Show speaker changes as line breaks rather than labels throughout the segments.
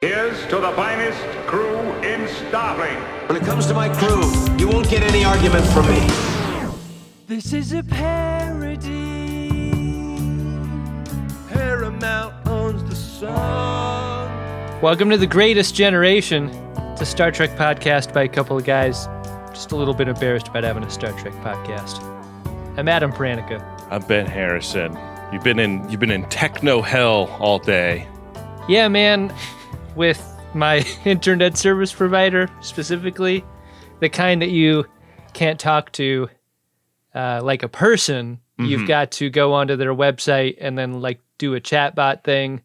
Here's to the finest crew in Starfleet.
When it comes to my crew, you won't get any argument from me.
This is a parody. Paramount owns the song. Welcome to The Greatest Generation. It's a Star Trek podcast by a couple of guys just a little bit embarrassed about having a Star Trek podcast. I'm Adam Pranica.
I'm Ben Harrison. You've been in techno hell all day.
Yeah, man. With my internet service provider, specifically, the kind that you can't talk to like a person. Mm-hmm. You've got to go onto their website and then like do a chatbot thing,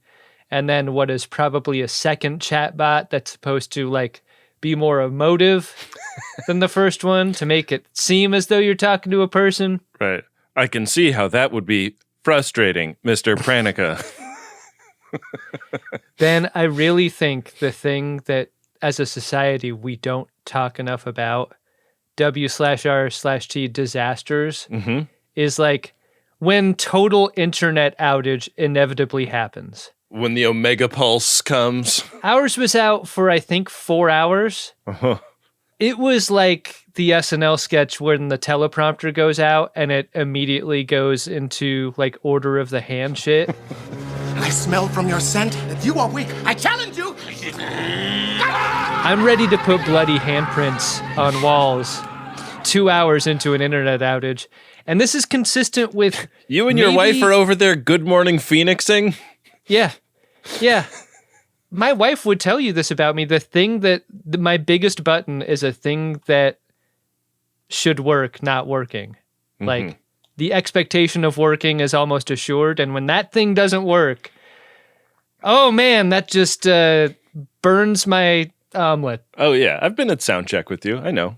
and then what is probably a second chatbot that's supposed to like be more emotive than the first one to make it seem as though you're talking to a person.
Right. I can see how that would be frustrating, Mr. Pranica.
Ben, I really think the thing that as a society we don't talk enough about, W/R/T disasters, is like when total internet outage inevitably happens.
When the Omega Pulse comes.
Ours was out for, I think, 4 hours. Uh-huh. It was like the SNL sketch when the teleprompter goes out and it immediately goes into like order of the hand shit.
I smell from your scent that you are weak. I challenge you!
I'm ready to put bloody handprints on walls 2 hours into an internet outage. And this is consistent with...
You and your wife are over there Good Morning Phoenixing?
Yeah. My wife would tell you this about me. The thing that... my biggest button is a thing that should work, not working. Mm-hmm. Like... the expectation of working is almost assured, and when that thing doesn't work, oh man, that just burns my omelet.
Oh yeah, I've been at sound check with you. I know.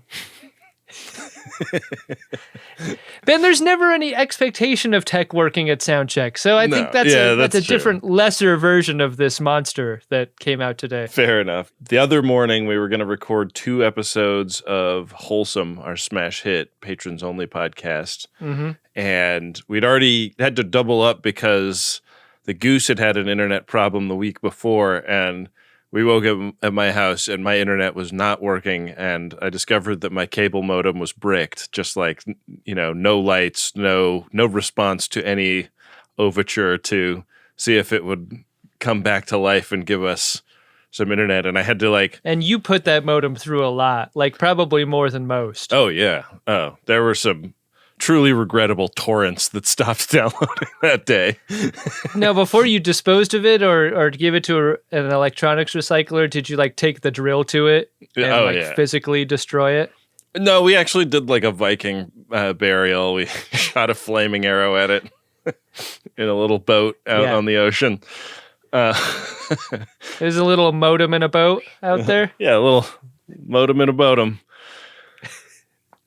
Ben, there's never any expectation of tech working at sound check, so I think that's a different, lesser version of this monster that came out today.
Fair enough. The other morning, we were going to record 2 episodes of Wholesome, our smash hit, patrons-only podcast, and we'd already had to double up because the Goose had an internet problem the week before, and we woke up at my house and my internet was not working, and I discovered that my cable modem was bricked, just like, no lights, no response to any overture to see if it would come back to life and give us some internet. And I had to
And you put that modem through a lot, like probably more than most.
Oh, yeah. Oh, there were some truly regrettable torrents that stopped downloading that day.
Now, before you disposed of it or give it to an electronics recycler, did you take the drill to it and physically destroy it?
No, we actually did a Viking burial. We shot a flaming arrow at it in a little boat out on the ocean.
There's a little modem in a boat out there?
Yeah, a little modem in a boatum.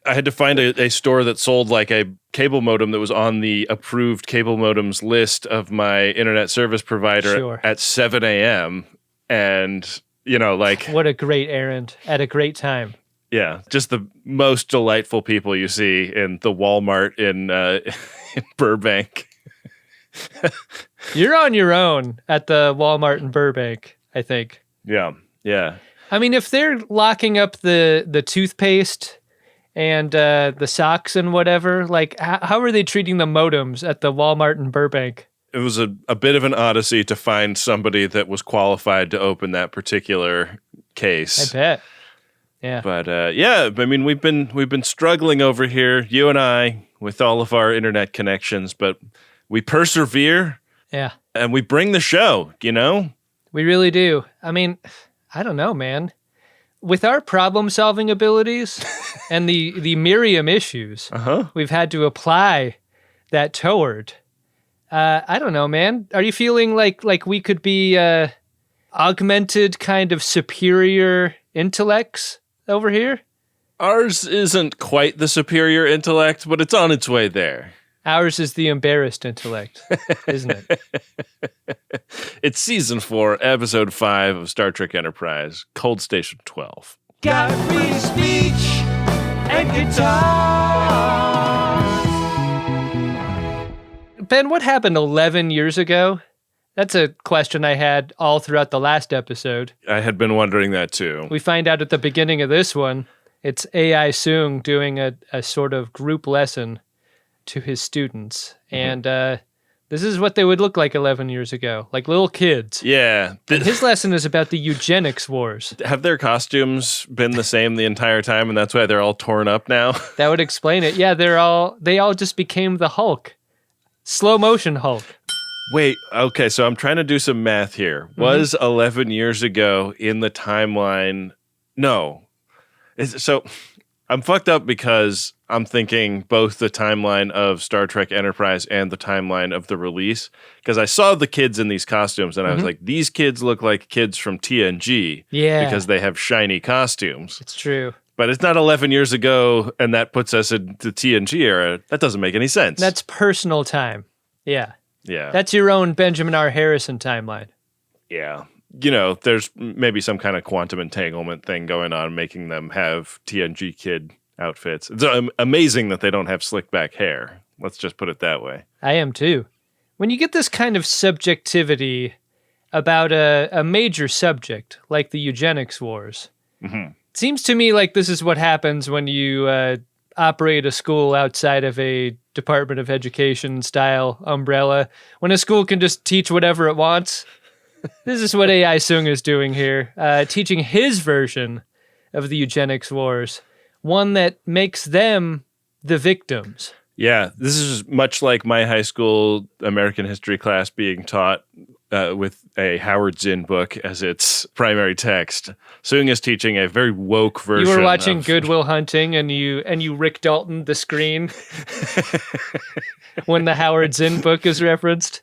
I had to find a store that sold a cable modem that was on the approved cable modems list of my internet service provider at 7 a.m. And,
what a great errand at a great time.
Yeah, just the most delightful people you see in the Walmart in Burbank.
You're on your own at the Walmart in Burbank, I think.
Yeah.
I mean, if they're locking up the toothpaste and the socks and whatever, how are they treating the modems at the Walmart in Burbank?
It was a bit of an odyssey to find somebody that was qualified to open that particular case.
I bet. Yeah.
But I mean, we've been struggling over here, you and I, with all of our internet connections, but we persevere.
Yeah.
And we bring the show,
We really do. I mean, I don't know, man. With our problem-solving abilities and the Miriam issues, we've had to apply that toward. I don't know, man. Are you feeling like we could be augmented kind of superior intellects over here?
Ours isn't quite the superior intellect, but it's on its way there.
Ours is the embarrassed intellect, isn't it?
It's season 4, episode 5 of Star Trek Enterprise, Cold Station 12.
Got free speech and guitars. Ben, what happened 11 years ago That's a question I had all throughout the last episode.
I had been wondering that too.
We find out at the beginning of this one, it's Arik Soong doing a sort of group lesson to his students. And this is what they would look like 11 years ago, like little kids.
Yeah.
And his lesson is about the eugenics wars.
Have their costumes been the same the entire time, and that's why they're all torn up now?
That would explain it. Yeah, they all just became the Hulk. Slow motion Hulk.
Wait, okay, so I'm trying to do some math here. Was 11 years ago in the timeline? No. So I'm fucked up because I'm thinking both the timeline of Star Trek Enterprise and the timeline of the release. Because I saw the kids in these costumes and I was like, these kids look like kids from TNG.
Yeah.
Because they have shiny costumes.
It's true.
But it's not 11 years ago and that puts us in the TNG era. That doesn't make any sense.
That's personal time. Yeah.
Yeah.
That's your own Benjamin R. Harrison timeline.
Yeah. You know, there's maybe some kind of quantum entanglement thing going on, making them have TNG kid outfits. It's amazing that they don't have slick back hair. Let's just put it that way.
I am too. When you get this kind of subjectivity about a major subject, like the eugenics wars, it seems to me like this is what happens when you operate a school outside of a Department of Education style umbrella, when a school can just teach whatever it wants. This is what Arik Soong is doing here, teaching his version of the eugenics wars, one that makes them the victims.
Yeah, this is much like my high school American history class being taught with a Howard Zinn book as its primary text. Soong is teaching a very woke version.
You were watching Good Will Hunting and you Rick Dalton the screen when the Howard Zinn book is referenced.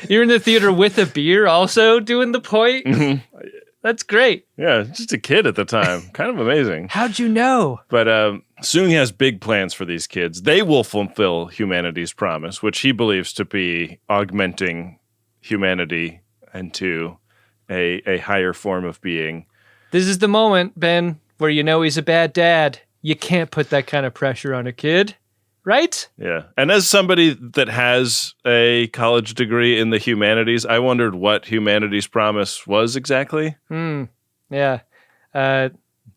You're in the theater with a beer also doing the point? That's great.
Yeah, just a kid at the time. Kind of amazing.
How'd you know?
But Soong has big plans for these kids. They will fulfill humanity's promise, which he believes to be augmenting humanity into a higher form of being.
This is the moment, Ben, where you know he's a bad dad. You can't put that kind of pressure on a kid, right?
Yeah. And as somebody that has a college degree in the humanities, I wondered what humanity's promise was exactly.
Yeah.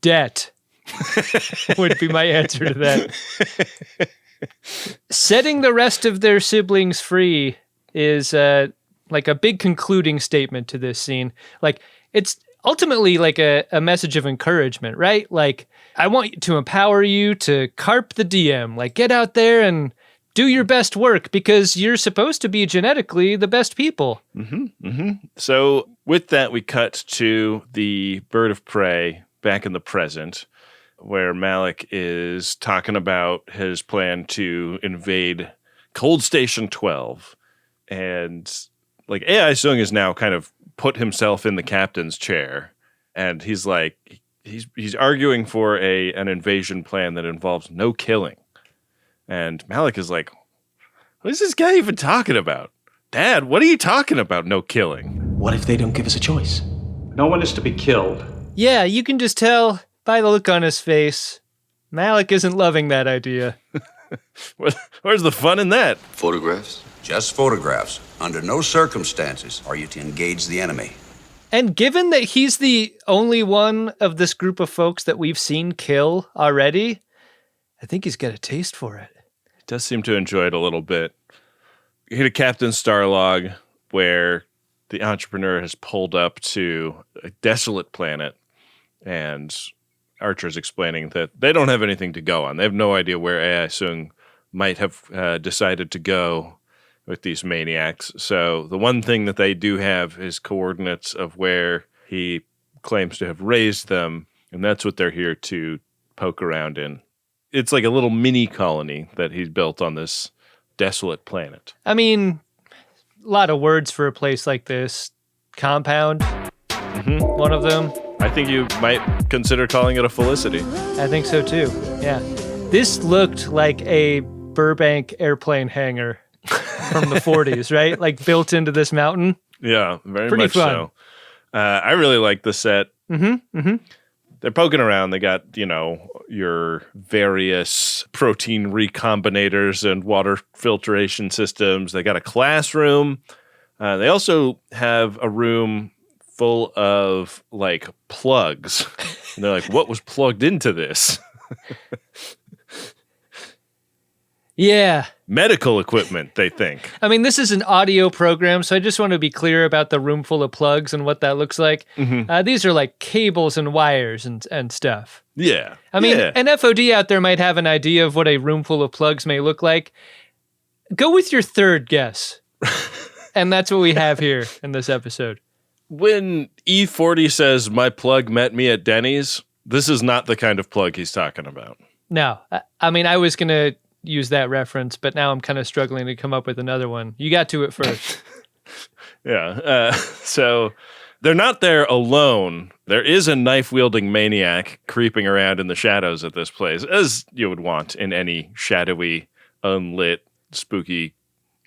Debt would be my answer to that. Setting the rest of their siblings free is like a big concluding statement to this scene. Like, it's ultimately like a message of encouragement, right? Like, I want to empower you to carp the diem. Like, get out there and do your best work because you're supposed to be genetically the best people.
So with that, we cut to the bird of prey back in the present, where Malik is talking about his plan to invade Cold Station 12. And like Arik Soong is now kind of put himself in the captain's chair. And he's like, he's arguing for an invasion plan that involves no killing. And Malik is like, what is this guy even talking about? Dad, what are you talking about, no killing?
What if they don't give us a choice?
No one is to be killed.
Yeah, you can just tell by the look on his face, Malik isn't loving that idea.
Where's the fun in that?
Photographs? Just photographs. Under no circumstances are you to engage the enemy.
And given that he's the only one of this group of folks that we've seen kill already, I think he's got a taste for it.
He does seem to enjoy it a little bit. You hit a Captain Starlog where the entrepreneur has pulled up to a desolate planet, and Archer's explaining that they don't have anything to go on. They have no idea where Arik Soong might have decided to go with these maniacs. So the one thing that they do have is coordinates of where he claims to have raised them, and that's what they're here to poke around in. It's like a little mini colony that he's built on this desolate planet.
I mean, a lot of words for a place like this. Compound, one of them.
I think you might consider calling it a Felicity.
I think so too, yeah. This looked like a Burbank airplane hangar from the 40s, right? Like built into this mountain.
Yeah, very
Pretty
much
fun.
so. I really like the set. they're poking around. They got, your various protein recombinators and water filtration systems. They got a classroom. They also have a room full of plugs. And they're like, what was plugged into this?
Yeah.
Medical equipment, they think.
I mean, this is an audio program, so I just want to be clear about the room full of plugs and what that looks like. These are like cables and wires and stuff.
Yeah.
I mean, an FOD out there might have an idea of what a room full of plugs may look like. Go with your third guess. And that's what we have here in this episode.
When E40 says, my plug met me at Denny's, this is not the kind of plug he's talking about.
No. I mean, I was going to use that reference, but now I'm kind of struggling to come up with another one. You got to it first.
Yeah. So they're not there alone. There is a knife-wielding maniac creeping around in the shadows of this place, as you would want in any shadowy, unlit, spooky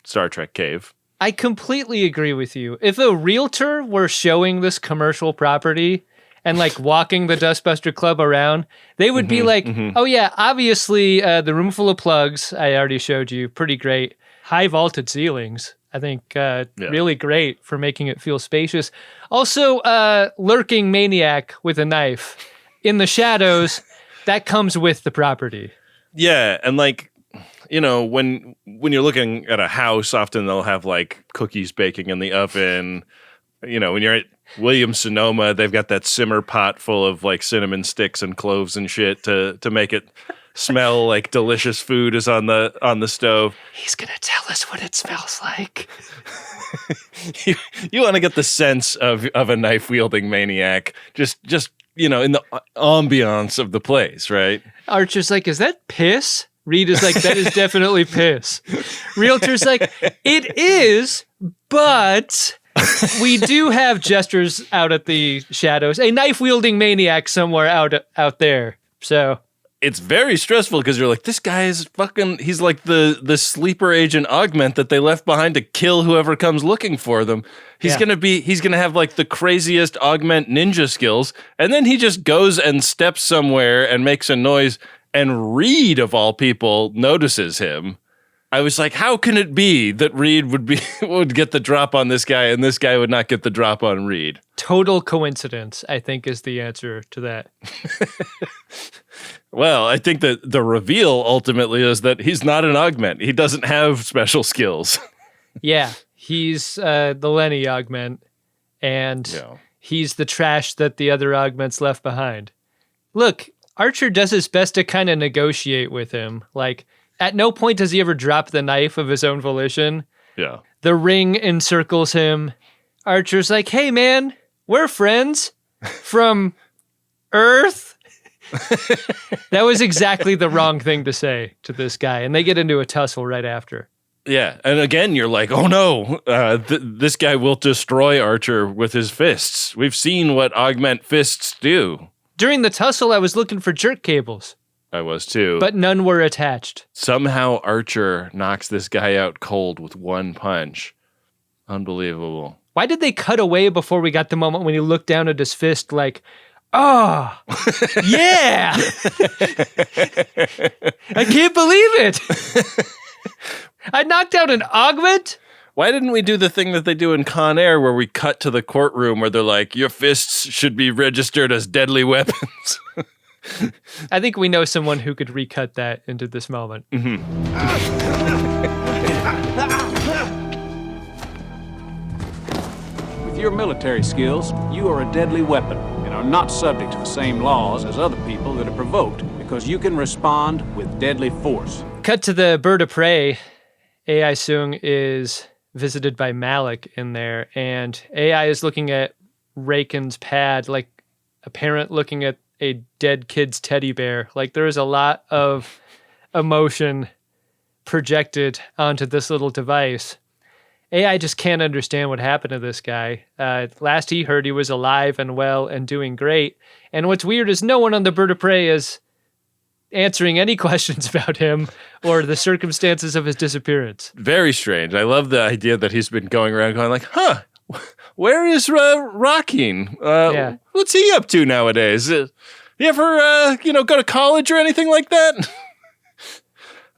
Star Trek cave.
I completely agree with you. If a realtor were showing this commercial property and walking the Dustbuster Club around, they would be like, oh yeah, obviously the room full of plugs, I already showed you, pretty great. High vaulted ceilings, I think really great for making it feel spacious. Also, lurking maniac with a knife in the shadows, that comes with the property.
Yeah, and when you're looking at a house, often they'll have cookies baking in the oven. When you're at Williams-Sonoma, they've got that simmer pot full of cinnamon sticks and cloves and shit to make it smell like delicious food is on the stove.
He's gonna tell us what it smells like.
You want to get the sense of a knife-wielding maniac, just in the ambiance of the place, right?
Archer's like, is that piss? Reed is like, that is definitely piss. Realtor's like, it is, but we do have gestures out at the shadows. A knife-wielding maniac somewhere out there. So
it's very stressful because you're like, this guy is he's like the sleeper agent augment that they left behind to kill whoever comes looking for them. He's gonna have the craziest augment ninja skills, and then he just goes and steps somewhere and makes a noise, and Reed, of all people, notices him. I was like, how can it be that Reed would get the drop on this guy and this guy would not get the drop on Reed?
Total coincidence, I think, is the answer to that.
Well, I think that the reveal ultimately is that he's not an augment. He doesn't have special skills.
Yeah, he's the Lennie augment, and he's the trash that the other augments left behind. Look, Archer does his best to kind of negotiate with him. At no point does he ever drop the knife of his own volition.
Yeah.
The ring encircles him. Archer's like, hey, man, we're friends from Earth. That was exactly the wrong thing to say to this guy. And they get into a tussle right after.
Yeah. And again, you're like, oh no, this guy will destroy Archer with his fists. We've seen what augment fists do.
During the tussle, I was looking for jerk cables.
I was too.
But none were attached.
Somehow Archer knocks this guy out cold with one punch. Unbelievable.
Why did they cut away before we got the moment when he looked down at his fist oh, yeah! I can't believe it! I knocked out an augment?
Why didn't we do the thing that they do in Con Air where we cut to the courtroom where they're like, your fists should be registered as deadly weapons?
I think we know someone who could recut that into this moment.
With your military skills, you are a deadly weapon and are not subject to the same laws as other people that are provoked because you can respond with deadly force.
Cut to the bird of prey. Arik Soong is visited by Malik in there, and AI is looking at Raken's pad like a parent looking at a dead kid's teddy bear. There is a lot of emotion projected onto this little device. AI just can't understand what happened to this guy. Last he heard, he was alive and well and doing great. And what's weird is no one on the bird of prey is answering any questions about him or the circumstances of his disappearance.
Very strange. I love the idea that he's been going around going where is Rocking? What's he up to nowadays? You ever, go to college or anything like that?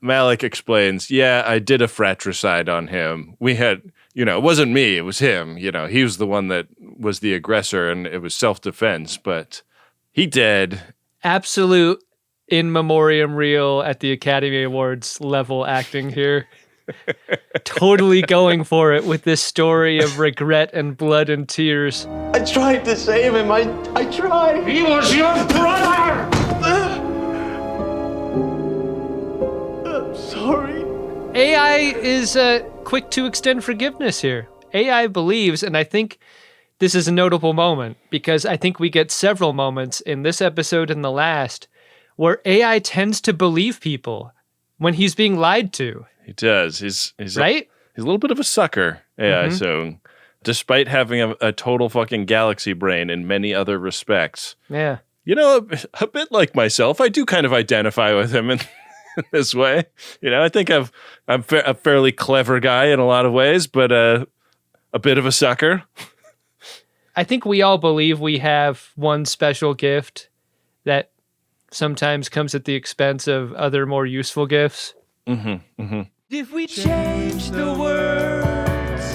Malik explains, yeah, I did a fratricide on him. We had, it wasn't me, it was him. He was the one that was the aggressor and it was self-defense, but he did.
Absolute in memoriam reel at the Academy Awards level acting here. Totally going for it with this story of regret and blood and tears.
I tried to save him. I tried.
He was your brother!
I'm sorry.
AI is quick to extend forgiveness here. AI believes, and I think this is a notable moment because I think we get several moments in this episode and the last where AI tends to believe people when he's being lied to.
He does. He's
right?
He's a little bit of a sucker, AI Soong, despite having a total fucking galaxy brain in many other respects.
Yeah.
A bit like myself, I do kind of identify with him in this way. I think I'm a fairly clever guy in a lot of ways, but a bit of a sucker.
I think we all believe we have one special gift that sometimes comes at the expense of other more useful gifts. If we change the words,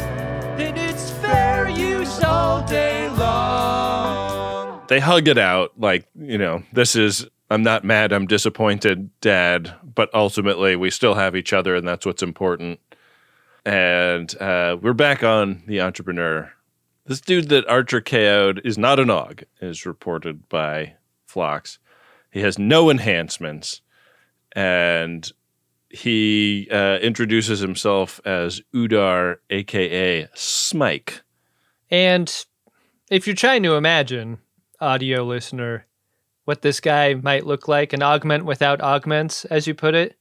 then it's fair use all day long.
They hug it out like, this is, I'm not mad, I'm disappointed, Dad, but ultimately we still have each other and that's what's important. And we're back on the Entrepreneur. This dude that Archer KO'd is not an Aug, is reported by Phlox. He has no enhancements, and he introduces himself as Udar, a.k.a. Smike.
And if you're trying to imagine, audio listener, what this guy might look like, an augment without augments, as you put it,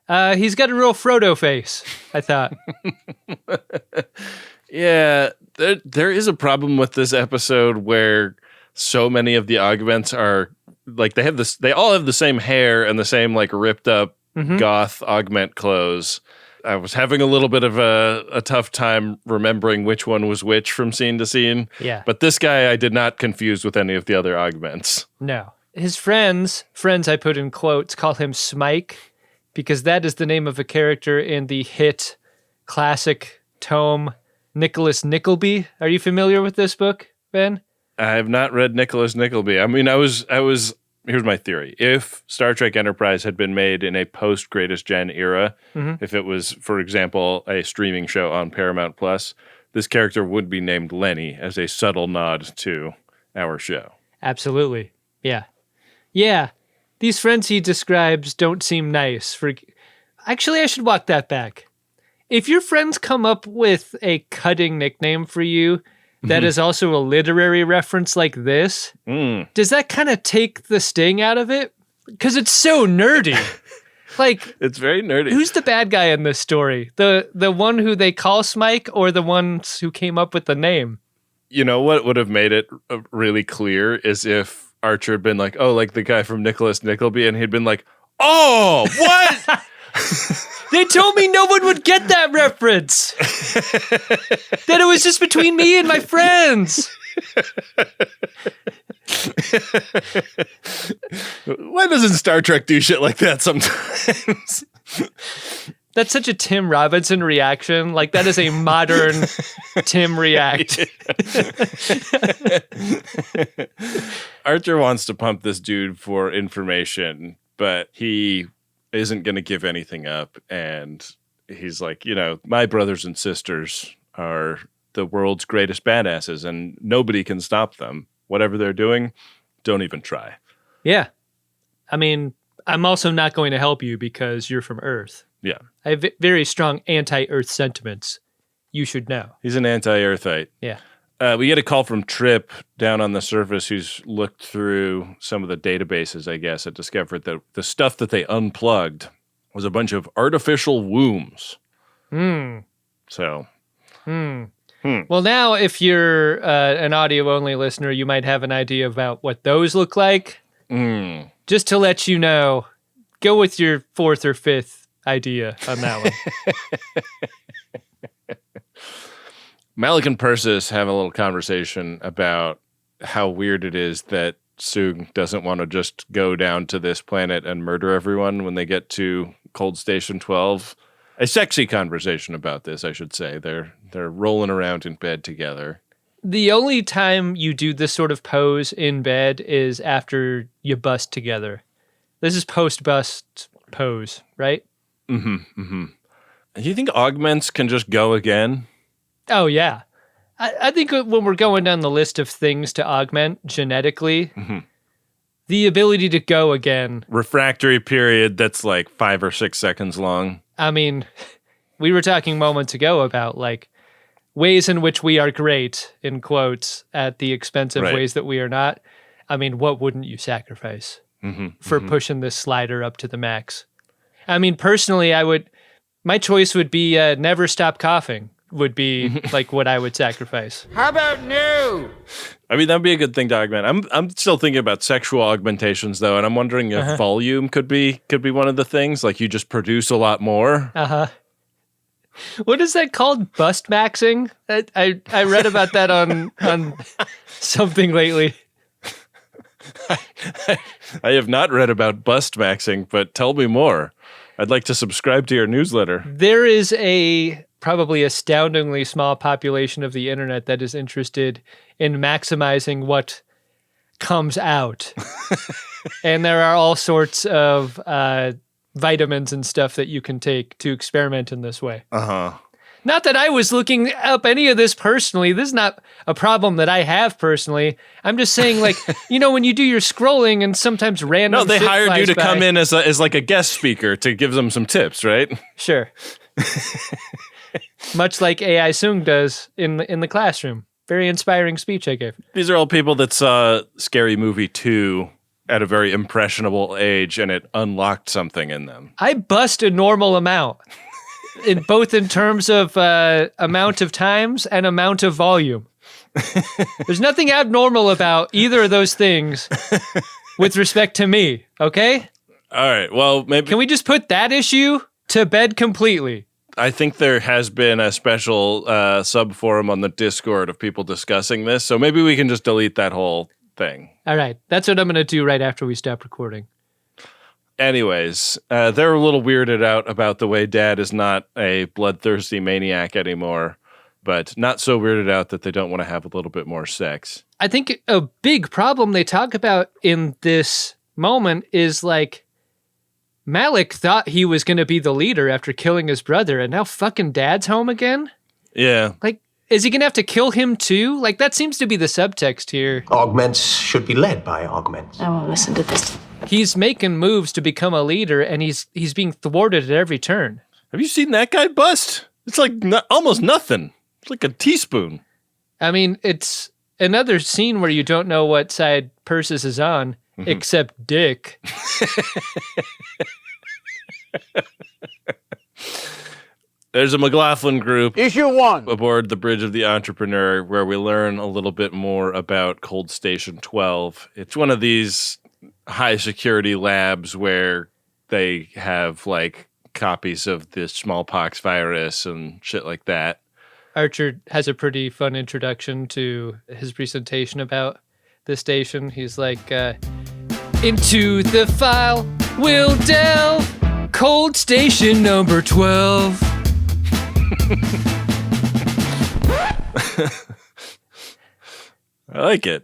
he's got a real Frodo face, I thought.
Yeah, there is a problem with this episode where so many of the augments are like they all have the same hair and the same like ripped up goth augment clothes. I was having a little bit of a tough time remembering which one was which from scene to scene.
Yeah.
But this guy I did not confuse with any of the other augments.
No. His friends I put in quotes, call him Smike because that is the name of a character in the hit classic tome Nicholas Nickleby. Are you familiar with this book, Ben?
I have not read Nicholas Nickleby. I mean, I was. Here's my theory. If Star Trek Enterprise had been made in a post-Greatest Gen era, if it was, for example, a streaming show on Paramount Plus, this character would be named Lennie as a subtle nod to our show.
Absolutely. Yeah. Yeah. These friends he describes don't seem nice. Actually, I should walk that back. If your friends come up with a cutting nickname for you that is also a literary reference like this, does that kind of take the sting out of it? Because it's so nerdy. Like,
it's very nerdy.
Who's the bad guy in this story? The one who they call Smike or the ones who came up with the name?
You know what would have made it really clear is if Archer had been like, oh, like the guy from Nicholas Nickleby, and he'd been like, oh, what?
They told me no one would get that reference. That it was just between me and my friends.
Why doesn't Star Trek do shit like that sometimes?
That's such a Tim Robinson reaction. Like, that is a modern Tim react.
Archer wants to pump this dude for information, but he isn't going to give anything up. And he's like, my brothers and sisters are the world's greatest badasses, and nobody can stop them. Whatever they're doing, don't even try.
Yeah. I mean, I'm also not going to help you because you're from Earth.
Yeah.
I have very strong anti-Earth sentiments. You should know.
He's an anti-Earthite.
Yeah.
We get a call from Trip down on the surface who's looked through some of the databases, I guess, and discovered that the stuff that they unplugged was a bunch of artificial wombs. So.
Well, now if you're an audio-only listener, you might have an idea about what those look like. Just to let you know, go with your fourth or fifth idea on that one.
Malik and Persis have a little conversation about how weird it is that Soong doesn't want to just go down to this planet and murder everyone when they get to Cold Station 12. A sexy conversation about this, I should say. They're rolling around in bed together.
The only time you do this sort of pose in bed is after you bust together. This is post-bust pose, right?
Do you think augments can just go again?
Oh, yeah. I think when we're going down the list of things to augment genetically, the ability to go again.
Refractory period that's like 5 or 6 seconds long.
I mean, we were talking moments ago about like ways in which we are great, in quotes, at the expense of ways that we are not. I mean, what wouldn't you sacrifice for pushing this slider up to the max? I mean, personally, my choice would be never stop coughing would be like what I would sacrifice.
How about no?
I mean, that'd be a good thing to augment. I'm still thinking about sexual augmentations though, and I'm wondering if volume could be one of the things. Like you just produce a lot more.
What is that called? Bust maxing? I read about that on something lately.
I have not read about bust maxing, but tell me more. I'd like to subscribe to your newsletter.
There is a probably astoundingly small population of the internet that is interested in maximizing what comes out. And there are all sorts of vitamins and stuff that you can take to experiment in this way. Not that I was looking up any of this personally. This is not a problem that I have personally. I'm just saying, like, when you do your scrolling and sometimes random.
No, they
shit
hired you
flies
to
by.
come in as like a guest speaker to give them some tips, right?
Sure. Much like Arik Soong does in the classroom. Very inspiring speech I gave.
These are all people that saw Scary Movie 2 at a very impressionable age, and it unlocked something in them.
I bust a normal amount, both in terms of amount of times and amount of volume. There's nothing abnormal about either of those things with respect to me, okay?
All right, well, maybe...
Can we just put that issue to bed completely?
I think there has been a special sub-forum on the Discord of people discussing this, so maybe we can just delete that whole thing.
All right, that's what I'm going to do right after we stop recording.
Anyways, they're a little weirded out about the way Dad is not a bloodthirsty maniac anymore, but not so weirded out that they don't want to have a little bit more sex.
I think a big problem they talk about in this moment is like Malik thought he was going to be the leader after killing his brother, and now fucking Dad's home again?
Yeah.
Like, is he going to have to kill him too? Like, that seems to be the subtext here.
Augments should be led by augments.
I won't listen to this.
He's making moves to become a leader, and he's being thwarted at every turn.
Have you seen that guy bust? It's like almost nothing. It's like a teaspoon.
I mean, it's another scene where you don't know what side Persis is on, except Dick.
There's a McLaughlin group
Issue 1.
aboard the Bridge of the Entrepreneur where we learn a little bit more about Cold Station 12. It's one of these high security labs where they have like copies of the smallpox virus and shit like that.
Archer has a pretty fun introduction to his presentation about the station. He's like, into the file we'll delve, Cold Station number 12.
I like it.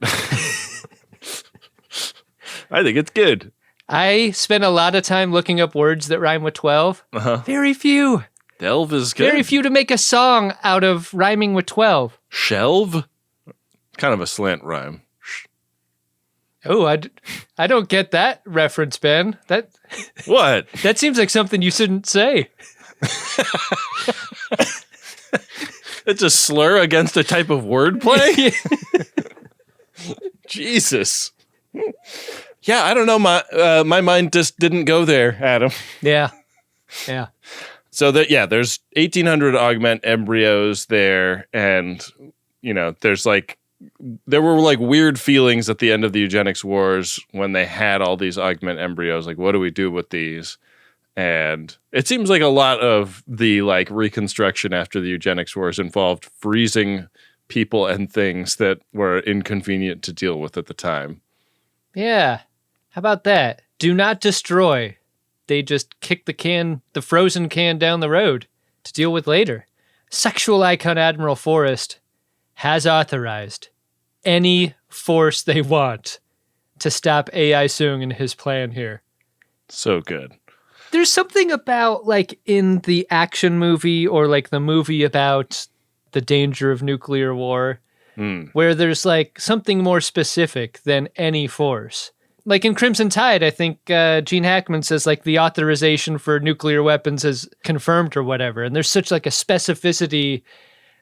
I think it's good.
I spent a lot of time looking up words that rhyme with 12. Very few.
Delve is good.
Very few to make a song out of rhyming with 12.
Shelve? Kind of a slant rhyme.
Oh, I don't get that reference, Ben.
What?
That seems like something you shouldn't say.
It's a slur against a type of wordplay? Jesus. Yeah, I don't know. My mind just didn't go there, Adam.
Yeah.
So there's 1,800 augment embryos there, and there were like weird feelings at the end of the eugenics wars when they had all these augment embryos. Like, what do we do with these? And it seems like a lot of the like reconstruction after the eugenics wars involved freezing people and things that were inconvenient to deal with at the time.
Yeah. How about that? Do not destroy. They just kick the frozen can down the road to deal with later. Sexual icon Admiral Forrest has authorized any force they want to stop AI Soong in his plan here.
So good.
There's something about, like, in the action movie or, like, the movie about the danger of nuclear war where there's, like, something more specific than any force. Like in Crimson Tide, I think Gene Hackman says, like, the authorization for nuclear weapons is confirmed or whatever. And there's such, like, a specificity.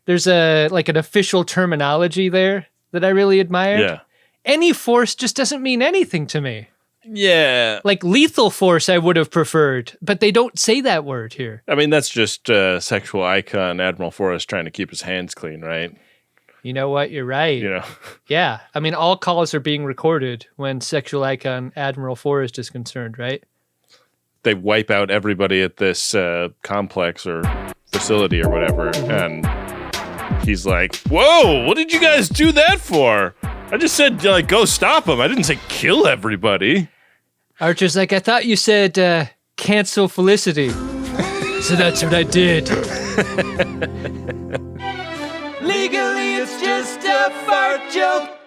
There's like an official terminology there that I really admired.
Yeah.
Any force just doesn't mean anything to me.
Yeah.
Like lethal force I would have preferred, but they don't say that word here.
I mean, that's just sexual icon Admiral Forrest trying to keep his hands clean, right?
You know what? You're right.
You know?
Yeah. I mean, all calls are being recorded when sexual icon Admiral Forrest is concerned, right?
They wipe out everybody at this complex or facility or whatever, and he's like, whoa, what did you guys do that for? I just said, like, go stop them. I didn't say kill everybody.
Archer's like, I thought you said cancel Felicity. So that's what I did. Legally, it's just a fart joke.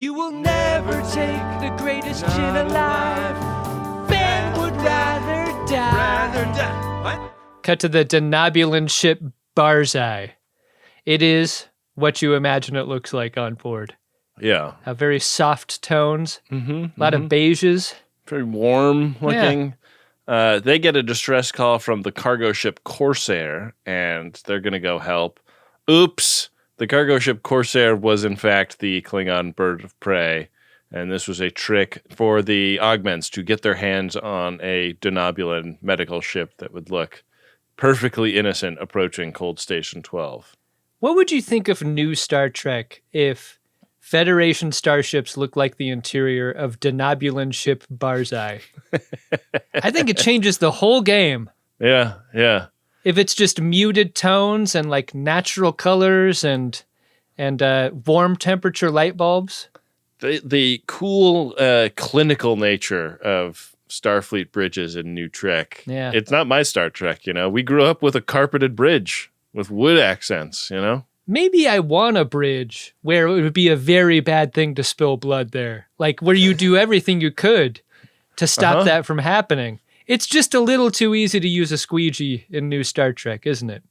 You will never take the greatest gin alive. Ben would rather die.
What?
Cut to the denobulin ship Barzai. It is what you imagine it looks like on board.
Yeah.
Very soft tones, a lot of beiges.
Very warm looking. They get a distress call from the cargo ship Corsair, and they're going to go help. Oops. The cargo ship Corsair was, in fact, the Klingon bird of prey, and this was a trick for the augments to get their hands on a denobulin medical ship that would look perfectly innocent approaching Cold Station 12.
What would you think of new Star Trek if Federation starships look like the interior of denobulin ship Barzai? I think it changes the whole game.
Yeah.
If it's just muted tones and like natural colors and warm temperature light bulbs.
The cool clinical nature of Starfleet bridges in New Trek.
Yeah.
It's not my Star Trek, you know. We grew up with a carpeted bridge with wood accents, you know.
Maybe I want a bridge where it would be a very bad thing to spill blood there. Like where you do everything you could to stop that from happening. It's just a little too easy to use a squeegee in new Star Trek, isn't it?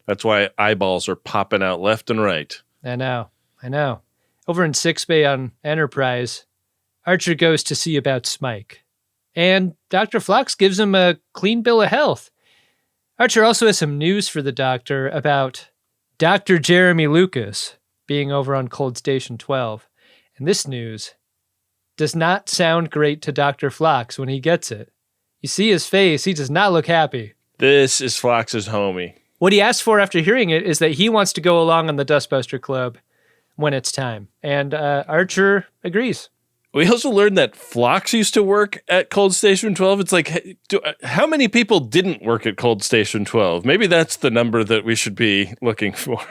That's why eyeballs are popping out left and right.
I know. Over in Sickbay on Enterprise, Archer goes to see about Smike. And Dr. Phlox gives him a clean bill of health. Archer also has some news for the doctor about Dr. Jeremy Lucas being over on Cold Station 12. And this news does not sound great to Dr. Phlox when he gets it. You see his face, he does not look happy.
This is Phlox's homie.
What he asks for after hearing it is that he wants to go along on the Dustbuster Club when it's time. And Archer agrees.
We also learned that Phlox used to work at Cold Station 12. It's like, how many people didn't work at Cold Station 12? Maybe that's the number that we should be looking for.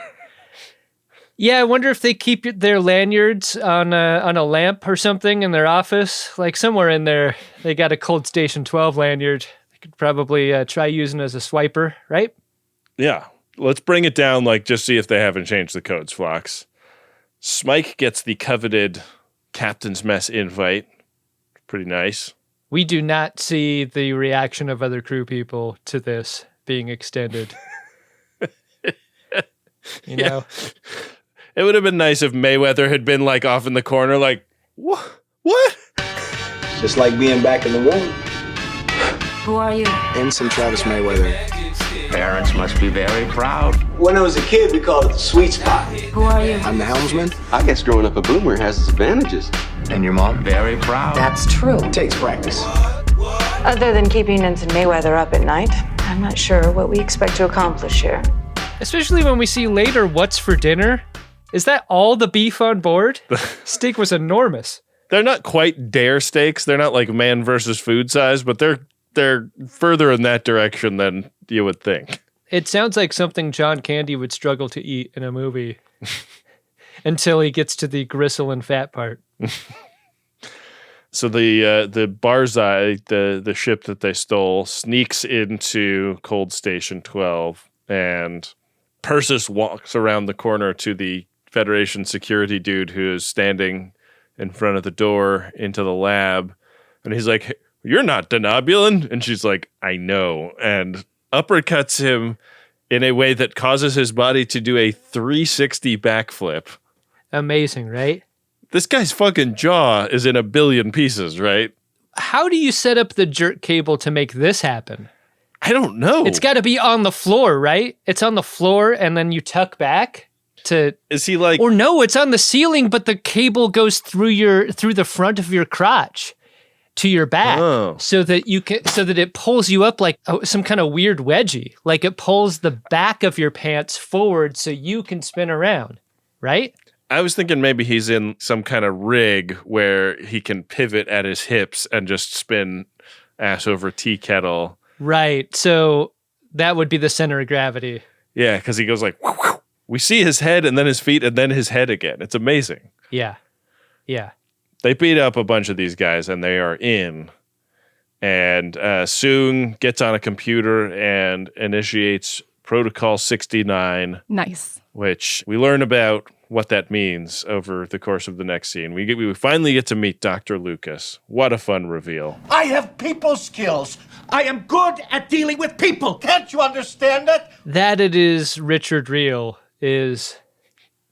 Yeah, I wonder if they keep their lanyards on a lamp or something in their office. Like somewhere in there, they got a Cold Station 12 lanyard. They could probably try using as a swiper, right?
Yeah. Let's bring it down, like, just see if they haven't changed the codes, Phlox. Smike gets the coveted Captain's Mess invite. Pretty nice.
We do not see the reaction of other crew people to this being extended. You know?
It would have been nice if Mayweather had been, like, off in the corner, like, what?
Just like being back in the war.
Who are you?
Ensign Travis Mayweather.
Parents must be very proud.
When I was a kid, we called it the sweet spot.
Who are you?
I'm the helmsman.
I guess growing up a boomer has its advantages.
And your mom?
Very proud.
That's true.
Takes practice.
Other than keeping Ensign Mayweather up at night, I'm not sure what we expect to accomplish here.
Especially when we see later what's for dinner. Is that all the beef on board? Steak was enormous.
They're not quite dare steaks. They're not like man versus food size, but they're further in that direction than you would think.
It sounds like something John Candy would struggle to eat in a movie. until he gets to the gristle and fat part.
So the Barzai, the ship that they stole, sneaks into Cold Station 12, and Persis walks around the corner to the Federation security dude who is standing in front of the door into the lab, and he's like, "You're not Denobulan," and she's like, "I know," and uppercuts him in a way that causes his body to do a 360 backflip.
Amazing, right?
This guy's fucking jaw is in a billion pieces, right?
How do you set up the jerk cable to make this happen?
I don't know.
It's got to be on the floor, right? It's on the floor, and then you tuck back to.
Is he like?
Or no, it's on the ceiling, but the cable goes through the front of your crotch to your back, so that it pulls you up like some kind of weird wedgie. Like it pulls the back of your pants forward so you can spin around, right?
I was thinking maybe he's in some kind of rig where he can pivot at his hips and just spin ass over tea kettle.
Right. So that would be the center of gravity.
Yeah, because he goes like, whoo, whoo. We see his head and then his feet and then his head again. It's amazing.
Yeah. Yeah.
They beat up a bunch of these guys and they are in. And Soong gets on a computer and initiates Protocol 69.
Nice.
Which we learn about what that means over the course of the next scene. We finally get to meet Dr. Lucas. What a fun reveal.
I have people skills. I am good at dealing with people. Can't you understand that?
That it is Richard Riehle is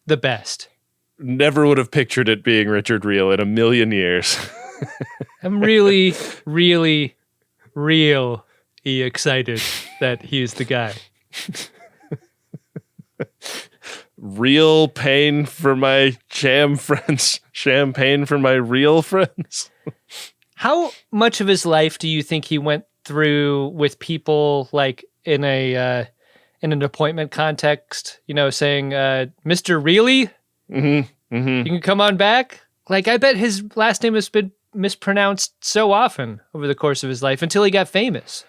the best.
Never would have pictured it being Richard Riehle in a million years.
I'm really, really, really excited that he's the guy.
Real pain for my sham friends, champagne for my real friends.
How much of his life do you think he went through with people like in an appointment context, saying, Mr. Riehle, you can come on back? Like, I bet his last name has been mispronounced so often over the course of his life until he got famous.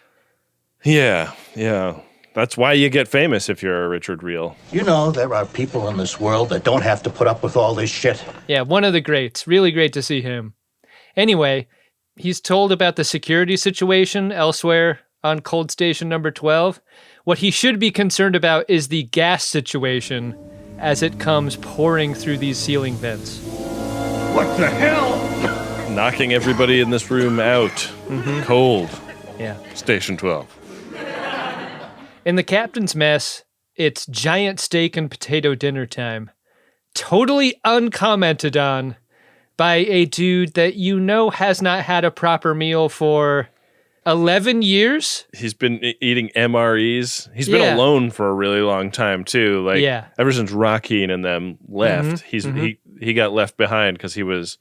Yeah. That's why you get famous if you're a Richard Riehle.
You know, there are people in this world that don't have to put up with all this shit.
Yeah, one of the greats. Really great to see him. Anyway, he's told about the security situation elsewhere on Cold Station number 12. What he should be concerned about is the gas situation as it comes pouring through these ceiling vents.
What the hell?
Knocking everybody in this room out. Cold.
Yeah.
Station 12.
In the captain's mess, it's giant steak and potato dinner time. Totally uncommented on by a dude that has not had a proper meal for 11 years.
He's been eating MREs. He's been alone for a really long time too. Like ever since Rakeen and them left, he got left behind because he was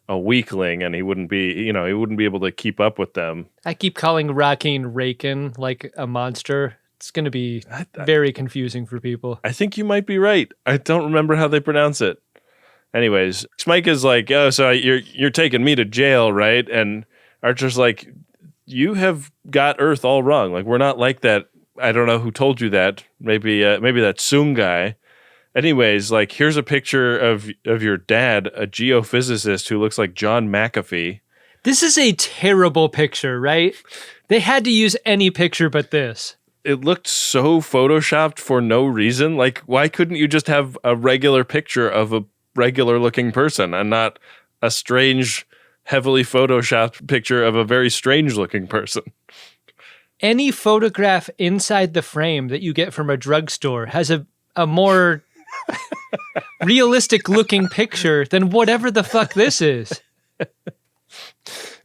a weakling and he wouldn't be able to keep up with them.
I keep calling Rakeen Rakin like a monster. It's going to be very confusing for people.
I think you might be right. I don't remember how they pronounce it. Anyways, Smike is like, "Oh, so you're taking me to jail, right?" And Archer's like, "You have got Earth all wrong. Like, we're not like that. I don't know who told you that. Maybe that Soong guy." Anyways, like, here's a picture of your dad, a geophysicist who looks like John McAfee.
This is a terrible picture, right? They had to use any picture but this.
It looked so photoshopped for no reason. Like, why couldn't you just have a regular picture of a regular looking person and not a strange, heavily photoshopped picture of a very strange looking person?
Any photograph inside the frame that you get from a drugstore has a more realistic looking picture than whatever the fuck this is.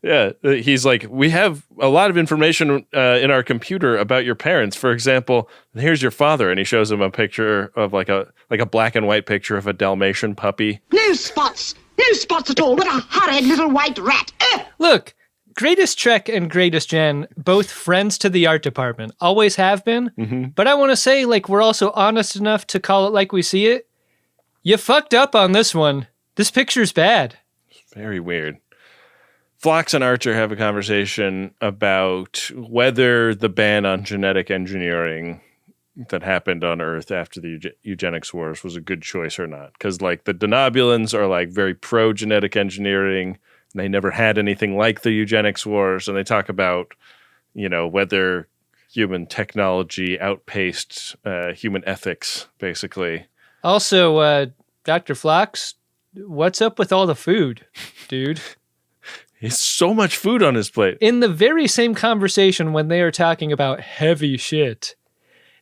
Yeah, he's like, we have a lot of information in our computer about your parents. For example, here's your father, and he shows him a picture of like a black and white picture of a Dalmatian puppy.
No spots at all. What a horrid little white rat.
Look, Greatest Trek and Greatest Gen, both friends to the art department, always have been. But I want to say, like, we're also honest enough to call it like we see it. You fucked up on this one. This picture's bad.
Very weird. Phlox and Archer have a conversation about whether the ban on genetic engineering that happened on Earth after the eugenics wars was a good choice or not. Because, like, the Denobulans are, like, very pro-genetic engineering. And they never had anything like the eugenics wars. And they talk about, you know, whether human technology outpaced human ethics, basically.
Also, Dr. Phlox, what's up with all the food, dude?
He's so much food on his plate.
In the very same conversation when they are talking about heavy shit,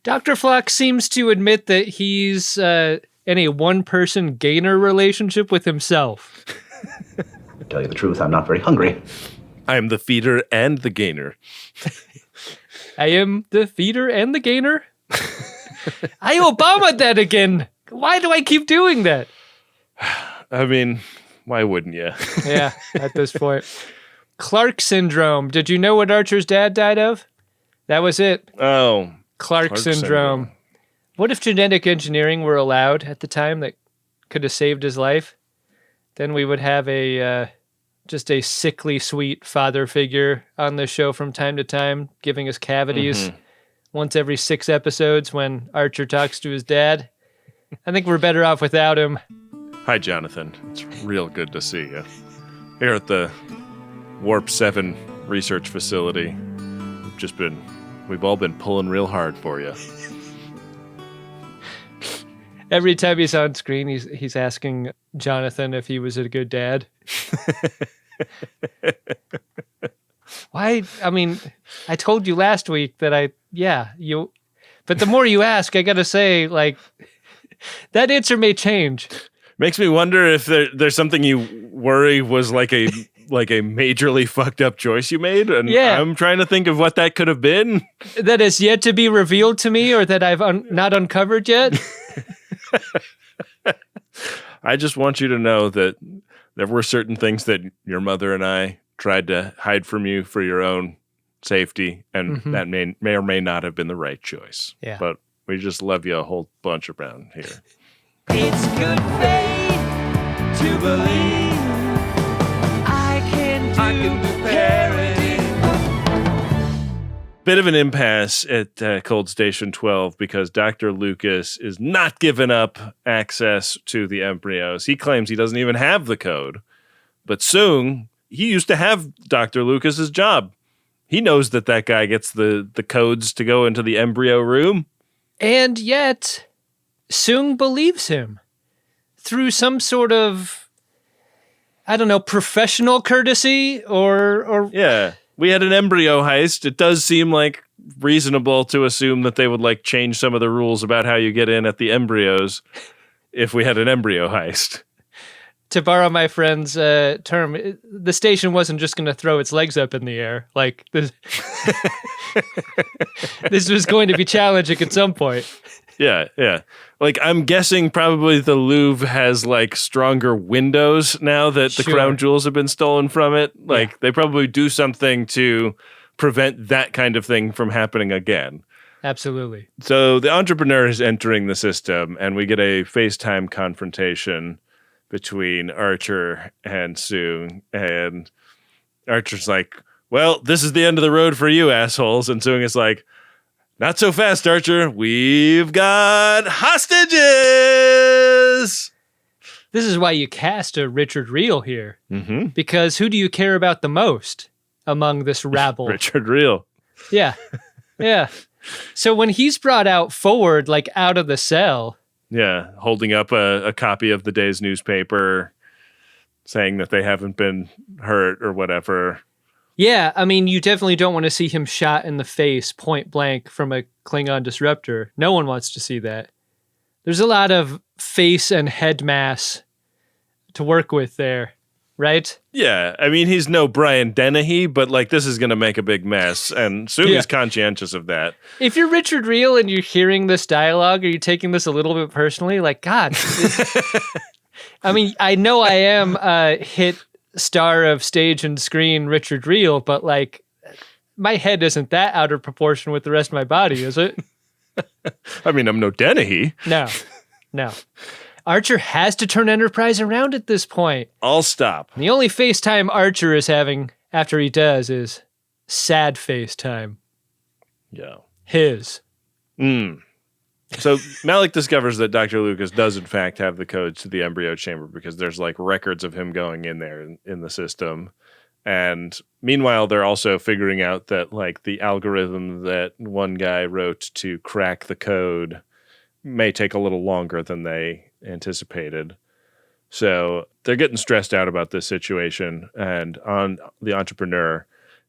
Dr. Phlox seems to admit that he's in a one-person gainer relationship with himself.
To tell you the truth, I'm not very hungry.
I am the feeder and the gainer.
I am the feeder and the gainer? I Obama'd that again. Why do I keep doing that?
I mean, why wouldn't you?
Yeah, at this point. Clark syndrome. Did you know what Archer's dad died of? That was it.
Oh.
Clark syndrome. What if genetic engineering were allowed at the time that could have saved his life? Then we would have just a sickly sweet father figure on the show from time to time, giving us cavities once every 6 episodes when Archer talks to his dad. I think we're better off without him.
Hi, Jonathan. It's real good to see you. Here at the Warp 7 research facility, we've all been pulling real hard for you.
Every time he's on screen, he's asking Jonathan if he was a good dad. Why? I mean, I told you last week that but the more you ask, I gotta say, like, that answer may change.
Makes me wonder if there's something you worry was like a majorly fucked up choice you made, and I'm trying to think of what that could have been.
That is yet to be revealed to me, or that I've not uncovered yet.
I just want you to know that there were certain things that your mother and I tried to hide from you for your own safety, and that may or may not have been the right choice.
Yeah.
But we just love you a whole bunch around here.
It's good faith to believe I can do parody.
Bit of an impasse at Cold Station 12 because Dr. Lucas is not giving up access to the embryos. He claims he doesn't even have the code. But Soong, he used to have Dr. Lucas's job. He knows that guy gets the codes to go into the embryo room.
And yet, Soong believes him through some sort of, I don't know, professional courtesy or
Yeah. We had an embryo heist. It does seem like reasonable to assume that they would like change some of the rules about how you get in at the embryos if we had an embryo heist.
To borrow my friend's term, the station wasn't just going to throw its legs up in the air. Like, this was going to be challenging at some point.
Yeah. Like, I'm guessing probably the Louvre has, like, stronger windows now that the crown jewels have been stolen from it. Like, they probably do something to prevent that kind of thing from happening again.
Absolutely.
So the entrepreneur is entering the system, and we get a FaceTime confrontation between Archer and Soong. And Archer's like, well, this is the end of the road for you, assholes. And Soong is like, not so fast, Archer. We've got hostages.
This is why you cast a Richard Riehle here.
Mm-hmm.
Because who do you care about the most among this rabble?
Richard Riehle.
Yeah. Yeah. So when he's brought out forward, like out of the cell.
Yeah. Holding up a copy of the day's newspaper, saying that they haven't been hurt or whatever.
Yeah, I mean, you definitely don't want to see him shot in the face point blank from a Klingon disruptor. No one wants to see that. There's a lot of face and head mass to work with there, right?
Yeah, I mean, he's no Brian Dennehy, but like this is going to make a big mess, and Soong is conscientious of that.
If you're Richard Riehle and you're hearing this dialogue, are you taking this a little bit personally? Like, God. I mean, I know I am a hit star of stage and screen Richard Riehle, but like my head isn't that out of proportion with the rest of my body, is it?
I mean, I'm no Dennehy.
No. Archer has to turn Enterprise around at this point.
I'll stop.
The only FaceTime Archer is having after he does is sad FaceTime.
Yeah.
His.
So Malik discovers that Dr. Lucas does in fact have the codes to the embryo chamber because there's like records of him going in there in the system. And meanwhile, they're also figuring out that like the algorithm that one guy wrote to crack the code may take a little longer than they anticipated. So they're getting stressed out about this situation. And on the Entrepreneur,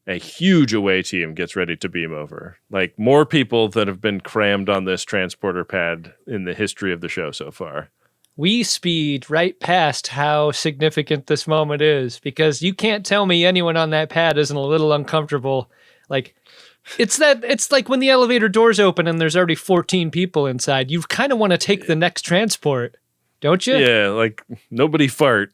a huge away team gets ready to beam over. Like more people that have been crammed on this transporter pad in the history of the show so far.
We speed right past how significant this moment is because you can't tell me anyone on that pad isn't a little uncomfortable. Like, it's like when the elevator doors open and there's already 14 people inside. You kind of want to take the next transport, don't you?
Yeah, like nobody fart.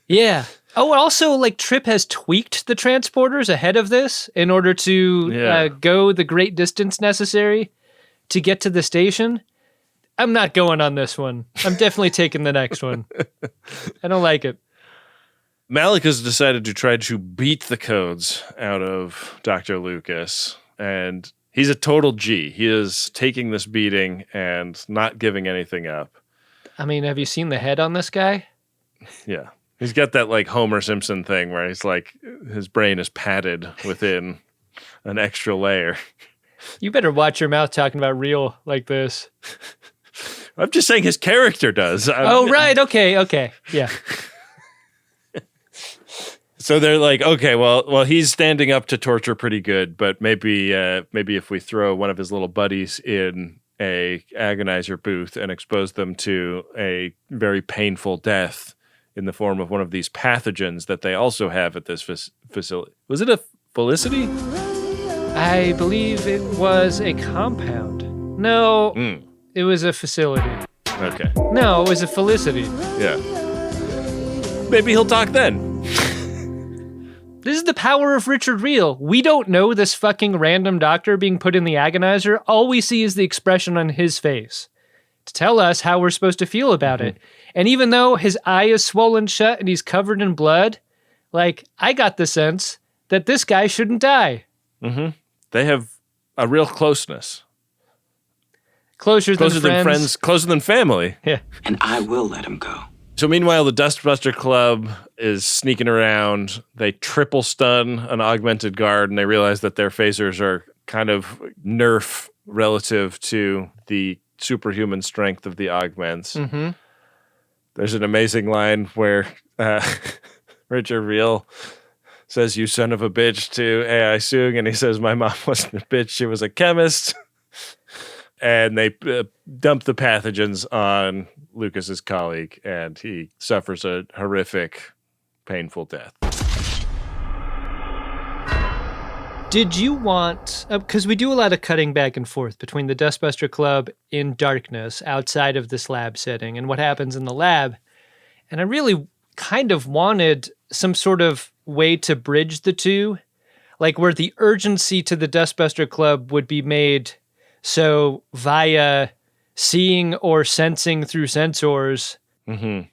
Yeah. Oh, also, like Trip has tweaked the transporters ahead of this in order to go the great distance necessary to get to the station. I'm not going on this one. I'm definitely taking the next one. I don't like it.
Malik has decided to try to beat the codes out of Dr. Lucas, and he's a total G. He is taking this beating and not giving anything up.
I mean, have you seen the head on this guy?
Yeah. He's got that like Homer Simpson thing where he's like, his brain is padded within an extra layer.
You better watch your mouth talking about Riehle like this.
I'm just saying his character does.
Right. Okay. Yeah.
So they're like, okay, well, he's standing up to torture pretty good, but maybe if we throw one of his little buddies in a agonizer booth and expose them to a very painful death in the form of one of these pathogens that they also have at this facility. Was it a Felicity?
I believe it was a compound. No, it was a facility.
Okay.
No, it was a Felicity.
Yeah. Maybe he'll talk then.
This is the power of Richard Riehle. We don't know this fucking random doctor being put in the agonizer. All we see is the expression on his face to tell us how we're supposed to feel about it. And even though his eye is swollen shut and he's covered in blood, like, I got the sense that this guy shouldn't die.
Mm-hmm. They have a real closeness.
Closer than friends.
Closer than family.
Yeah.
And I will let him go.
So meanwhile, the Dustbuster Club is sneaking around. They triple stun an augmented guard, and they realize that their phasers are kind of nerf relative to the superhuman strength of the augments.
Mm-hmm.
There's an amazing line where Richard Riehle says, "You son of a bitch," to Arik Soong, and he says, "My mom wasn't a bitch, she was a chemist." And they dump the pathogens on Lucas's colleague, and he suffers a horrific, painful death.
Did you want, because we do a lot of cutting back and forth between the Dustbuster Club in darkness outside of this lab setting and what happens in the lab, and I really kind of wanted some sort of way to bridge the two, like where the urgency to the Dustbuster Club would be made so via seeing or sensing through sensors,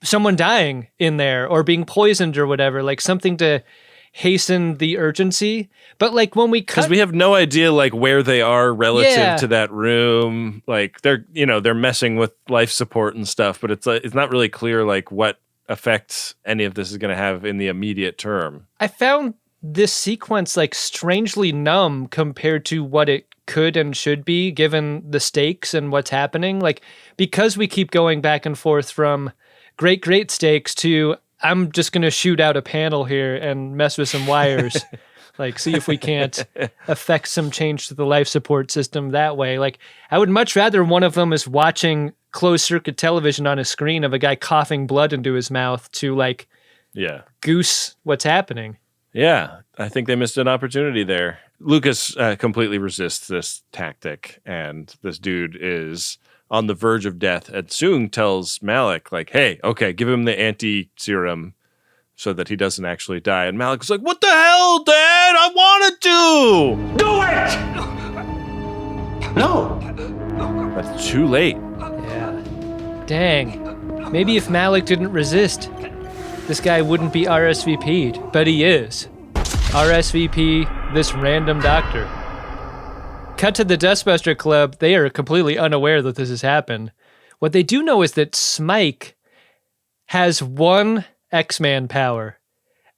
someone dying in there or being poisoned or whatever, like something to hasten the urgency. But like when we cut,
because we have no idea like where they are relative to that room, like they're messing with life support and stuff, but it's not really clear like what effects any of this is going to have in the immediate term.
I found this sequence like strangely numb compared to what it could and should be given the stakes and what's happening. Like, because we keep going back and forth from great stakes to I'm just going to shoot out a panel here and mess with some wires, like see if we can't affect some change to the life support system that way. Like, I would much rather one of them is watching closed circuit television on a screen of a guy coughing blood into his mouth to like goose what's happening.
Yeah, I think they missed an opportunity there. Lucas completely resists this tactic, and this dude is on the verge of death. And Soong tells Malik, like, hey, okay, give him the anti-serum so that he doesn't actually die. And Malik's like, what the hell, Dad? I wanted to!
Do it! No!
That's too late.
Yeah. Dang. Maybe if Malik didn't resist, this guy wouldn't be RSVP'd, but he is. RSVP this random doctor. Cut to the Dustbuster Club. They are completely unaware that this has happened. What they do know is that Smike has one X-Man power,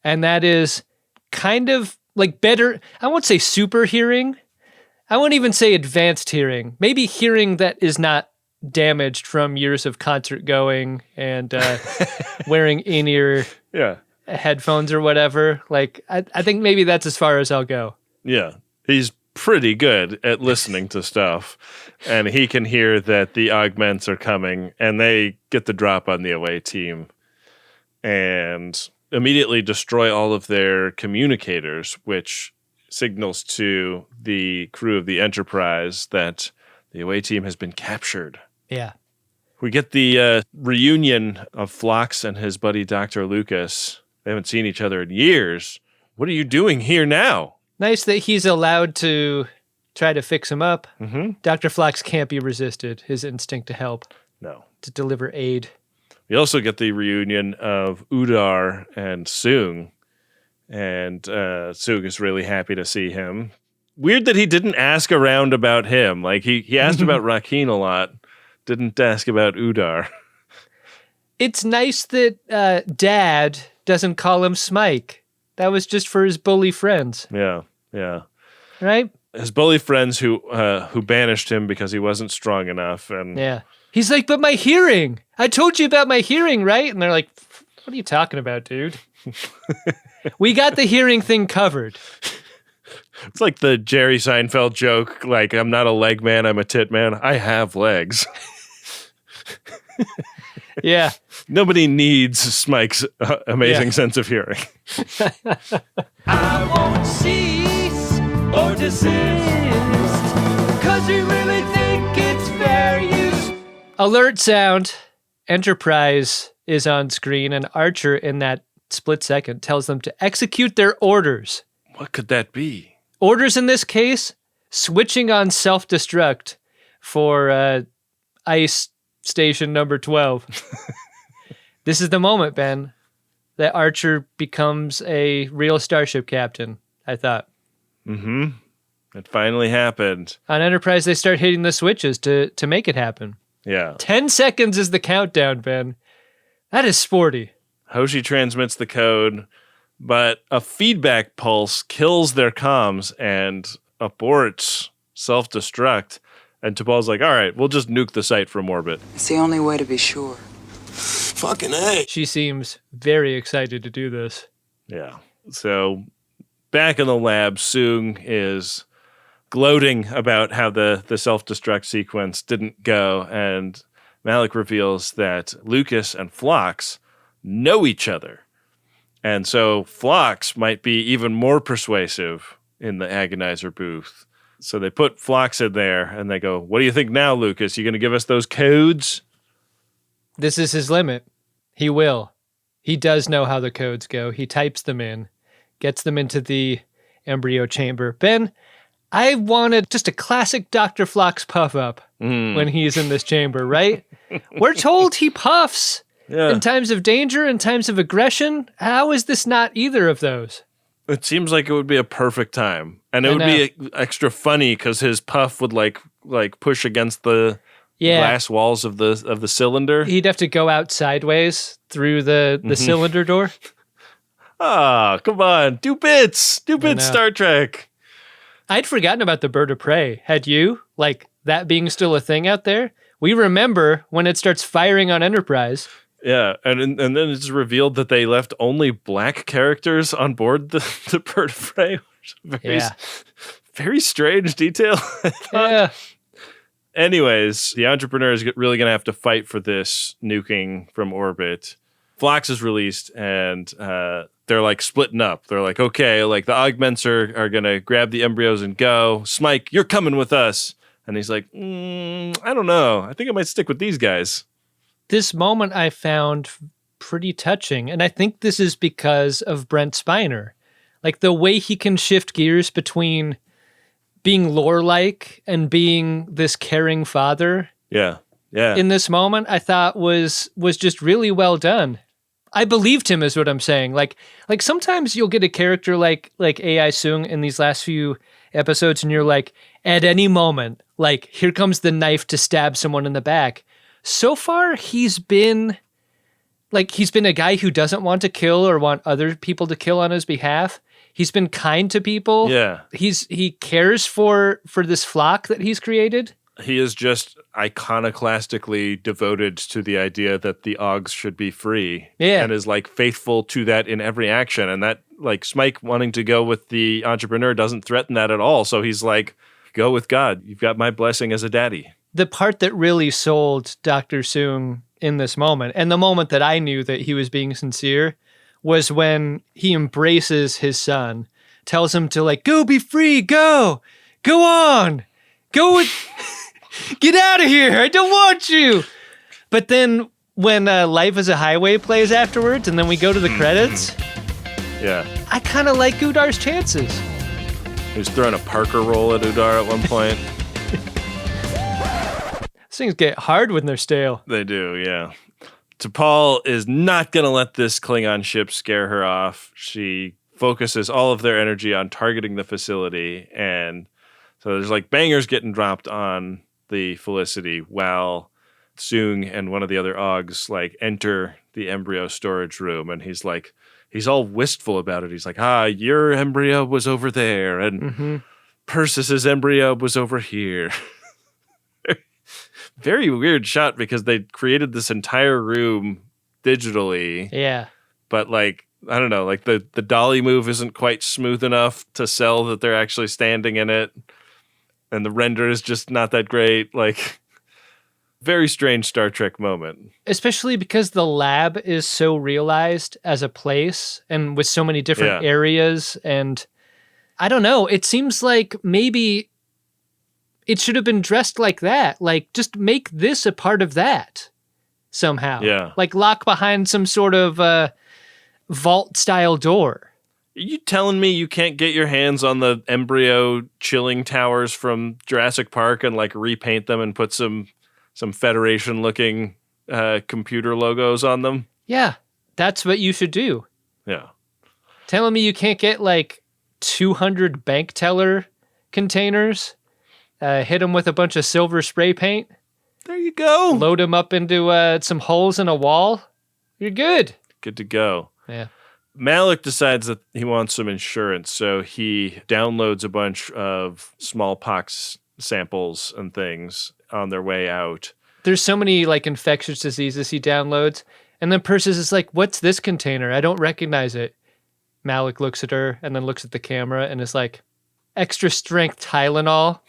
and that is kind of like better, I won't say super hearing. I won't even say advanced hearing. Maybe hearing that is not damaged from years of concert going and wearing in-ear headphones or whatever. Like, I think maybe that's as far as I'll go.
Yeah, he's pretty good at listening to stuff, and he can hear that the augments are coming, and they get the drop on the away team and immediately destroy all of their communicators, which signals to the crew of the Enterprise that the away team has been captured.
Yeah.
We get the reunion of Phlox and his buddy Dr. Lucas. They haven't seen each other in years. What are you doing here now?
Nice that he's allowed to try to fix him up.
Mm-hmm.
Dr. Phlox can't be resisted, his instinct to help.
No.
To deliver aid.
We also get the reunion of Udar and Soong. And Soong is really happy to see him. Weird that he didn't ask around about him. Like, he asked about Rakeen a lot. Didn't ask about Udar.
It's nice that Dad doesn't call him Smike. That was just for his bully friends.
Yeah, yeah.
Right?
His bully friends who banished him because he wasn't strong enough. And
yeah. He's like, but my hearing. I told you about my hearing, right? And they're like, what are you talking about, dude? We got the hearing thing covered.
It's like the Jerry Seinfeld joke, like, I'm not a leg man, I'm a tit man. I have legs.
Yeah.
Nobody needs Smike's amazing sense of hearing.
I won't cease or desist, 'cause we really think it's fair use.
Alert sound. Enterprise is on screen, and Archer in that split second tells them to execute their orders.
What could that be?
Orders in this case, switching on self-destruct for ice station number 12. This is the moment, Ben, that Archer becomes a real starship captain, I thought.
Mm-hmm. It finally happened.
On Enterprise, they start hitting the switches to make it happen.
Yeah.
10 seconds is the countdown, Ben. That is sporty.
Hoshi transmits the code, but a feedback pulse kills their comms and aborts self-destruct. And T'Pol's like, all right, we'll just nuke the site from orbit.
It's the only way to be sure.
Fucking A.
She seems very excited to do this.
Yeah. So back in the lab, Soong is gloating about how the self-destruct sequence didn't go, and Malik reveals that Lucas and Phlox know each other. And so Phlox might be even more persuasive in the agonizer booth. So they put Phlox in there, and they go, what do you think now, Lucas? You going to give us those codes?
This is his limit. He will. He does know how the codes go. He types them in, gets them into the embryo chamber. Ben, I wanted just a classic Dr. Phlox puff up when he's in this chamber, right? We're told he puffs in times of danger, in times of aggression. How is this not either of those?
It seems like it would be a perfect time. And it would be extra funny because his puff would like push against the glass walls of the cylinder.
He'd have to go out sideways through the cylinder door.
Ah, come on. Do bits, Star Trek.
I'd forgotten about the bird of prey. Had you? Like that being still a thing out there? We remember when it starts firing on Enterprise.
Yeah, and then it's revealed that they left only black characters on board the bird of prey. Very strange detail.
Yeah.
Anyways, the entrepreneur is really going to have to fight for this nuking from orbit. Phlox is released, and they're like splitting up. They're like, okay, like the augments are going to grab the embryos and go. Smike, you're coming with us. And he's like, I don't know. I think I might stick with these guys.
This moment I found pretty touching, and I think this is because of Brent Spiner. Like the way he can shift gears between being lore-like and being this caring father.
Yeah.
In this moment, I thought was just really well done. I believed him is what I'm saying. Like sometimes you'll get a character like AI Soong in these last few episodes, and you're like, at any moment, like, here comes the knife to stab someone in the back. So far, he's been a guy who doesn't want to kill or want other people to kill on his behalf. He's been kind to people.
Yeah.
He cares for this flock that he's created.
He is just iconoclastically devoted to the idea that the Augs should be free.
Yeah.
And is like faithful to that in every action. And that, like, Smike wanting to go with the entrepreneur doesn't threaten that at all. So he's like, go with God. You've got my blessing as a daddy.
The part that really sold Dr. Soong in this moment, and the moment that I knew that he was being sincere, was when he embraces his son, tells him to, like, go be free, go on, go with, get out of here, I don't want you. But then when Life is a Highway plays afterwards, and then we go to the credits,
yeah,
I kind of like Udar's chances.
He was throwing a Parker roll at Udar at one point.
These things get hard when they're stale.
They do, yeah. T'Pol is not going to let this Klingon ship scare her off. She focuses all of their energy on targeting the facility, and so there's like bangers getting dropped on the Felicity while Soong and one of the other Augs like enter the embryo storage room, and he's all wistful about it. He's like, your embryo was over there, and Persis's embryo was over here. Very weird shot because they created this entire room digitally.
Yeah.
But like, I don't know, like the dolly move isn't quite smooth enough to sell that they're actually standing in it. And the render is just not that great. Like, very strange Star Trek moment.
Especially because the lab is so realized as a place and with so many different areas. And I don't know, it seems like maybe it should have been dressed like that. Like, just make this a part of that somehow.
Yeah.
Like, lock behind some sort of vault-style door.
Are you telling me you can't get your hands on the embryo chilling towers from Jurassic Park and, like, repaint them and put some Federation-looking computer logos on them?
Yeah, that's what you should do.
Yeah.
Telling me you can't get, like, 200 bank teller containers? Hit them with a bunch of silver spray paint.
There you go.
Load them up into some holes in a wall. You're good.
Good to go.
Yeah.
Malik decides that he wants some insurance, so he downloads a bunch of smallpox samples and things on their way out.
There's so many like infectious diseases he downloads, and then Persis is like, "What's this container? I don't recognize it." Malik looks at her and then looks at the camera and is like, "Extra strength Tylenol."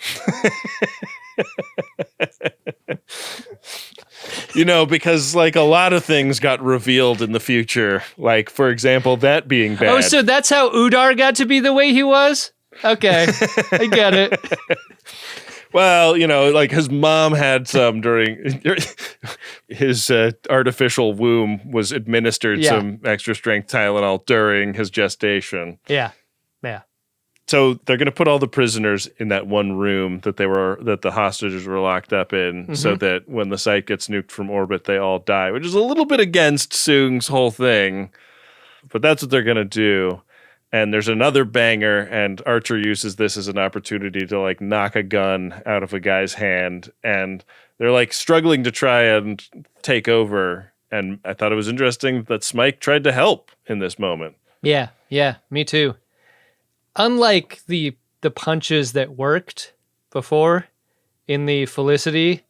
You know, because like a lot of things got revealed in the future. Like, for example, that being bad.
Oh, so that's how Udar got to be the way he was? Okay, I get it.
Well, you know, like his mom had some during his artificial womb was administered some extra strength Tylenol during his gestation.
Yeah.
So they're going to put all the prisoners in that one room that the hostages were locked up in, so that when the site gets nuked from orbit, they all die, which is a little bit against Soong's whole thing. But that's what they're going to do. And there's another banger, and Archer uses this as an opportunity to like knock a gun out of a guy's hand, and they're like struggling to try and take over. And I thought it was interesting that Smike tried to help in this moment.
Yeah, me too. Unlike the punches that worked before in the Felicity,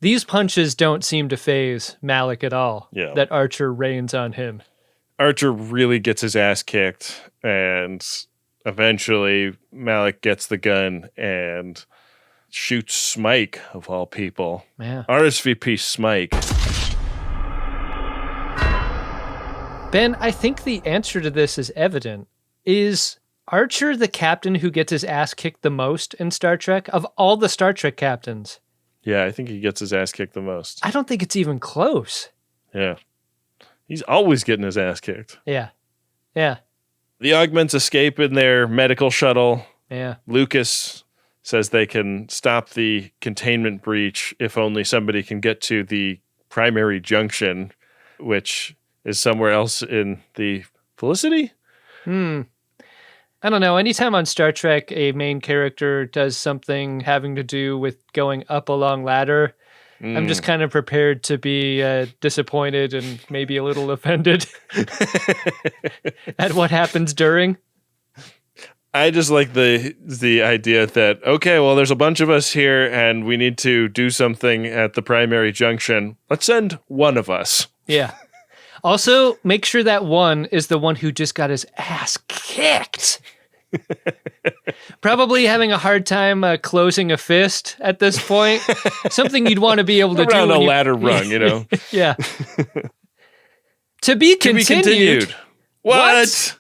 these punches don't seem to faze Malik at all.
Yeah.
That Archer rains on him.
Archer really gets his ass kicked, and eventually Malik gets the gun and shoots Smike, of all people.
Yeah.
RSVP Smike.
Ben, I think the answer to this is evident. Is Archer the captain who gets his ass kicked the most in Star Trek? Of all the Star Trek captains?
Yeah, I think he gets his ass kicked the most.
I don't think it's even close.
Yeah. He's always getting his ass kicked.
Yeah.
The augments escape in their medical shuttle.
Yeah.
Lucas says they can stop the containment breach if only somebody can get to the primary junction, which is somewhere else in the Felicity?
I don't know. Anytime on Star Trek a main character does something having to do with going up a long ladder, I'm just kind of prepared to be disappointed and maybe a little offended at what happens during.
I just like the idea that, okay, well, there's a bunch of us here and we need to do something at the primary junction. Let's send one of us.
Yeah. Also, make sure that one is the one who just got his ass kicked. Probably having a hard time closing a fist at this point. Something you'd want to be able to do
around a ladder rung, you know.
Yeah. To be continued.
What?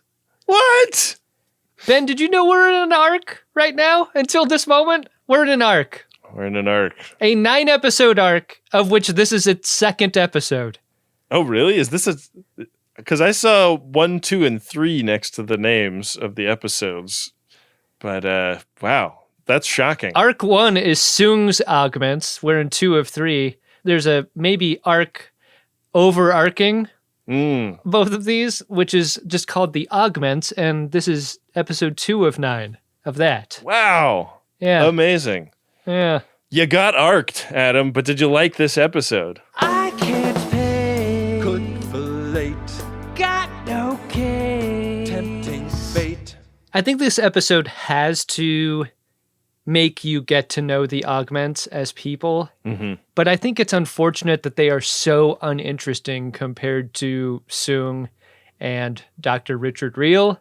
Ben, did you know we're in an arc right now? Until this moment, we're in an arc.
We're in an arc.
A 9-episode arc, of which this is its 2nd episode.
Oh, really? Is this a... Because I saw 1, 2, and 3 next to the names of the episodes. But, wow, that's shocking.
Arc 1 is Soong's augments, where in 2 of 3, there's a maybe arc overarching both of these, which is just called the augments, and this is episode 2 of 9 of that.
Wow.
Yeah.
Amazing.
Yeah.
You got arced, Adam, but did you like this episode?
I can't pay. Could fillet. Got no case. Tempting fate.
I think this episode has to make you get to know the augments as people. But I think it's unfortunate that they are so uninteresting compared to Soong and Dr. Richard Riehle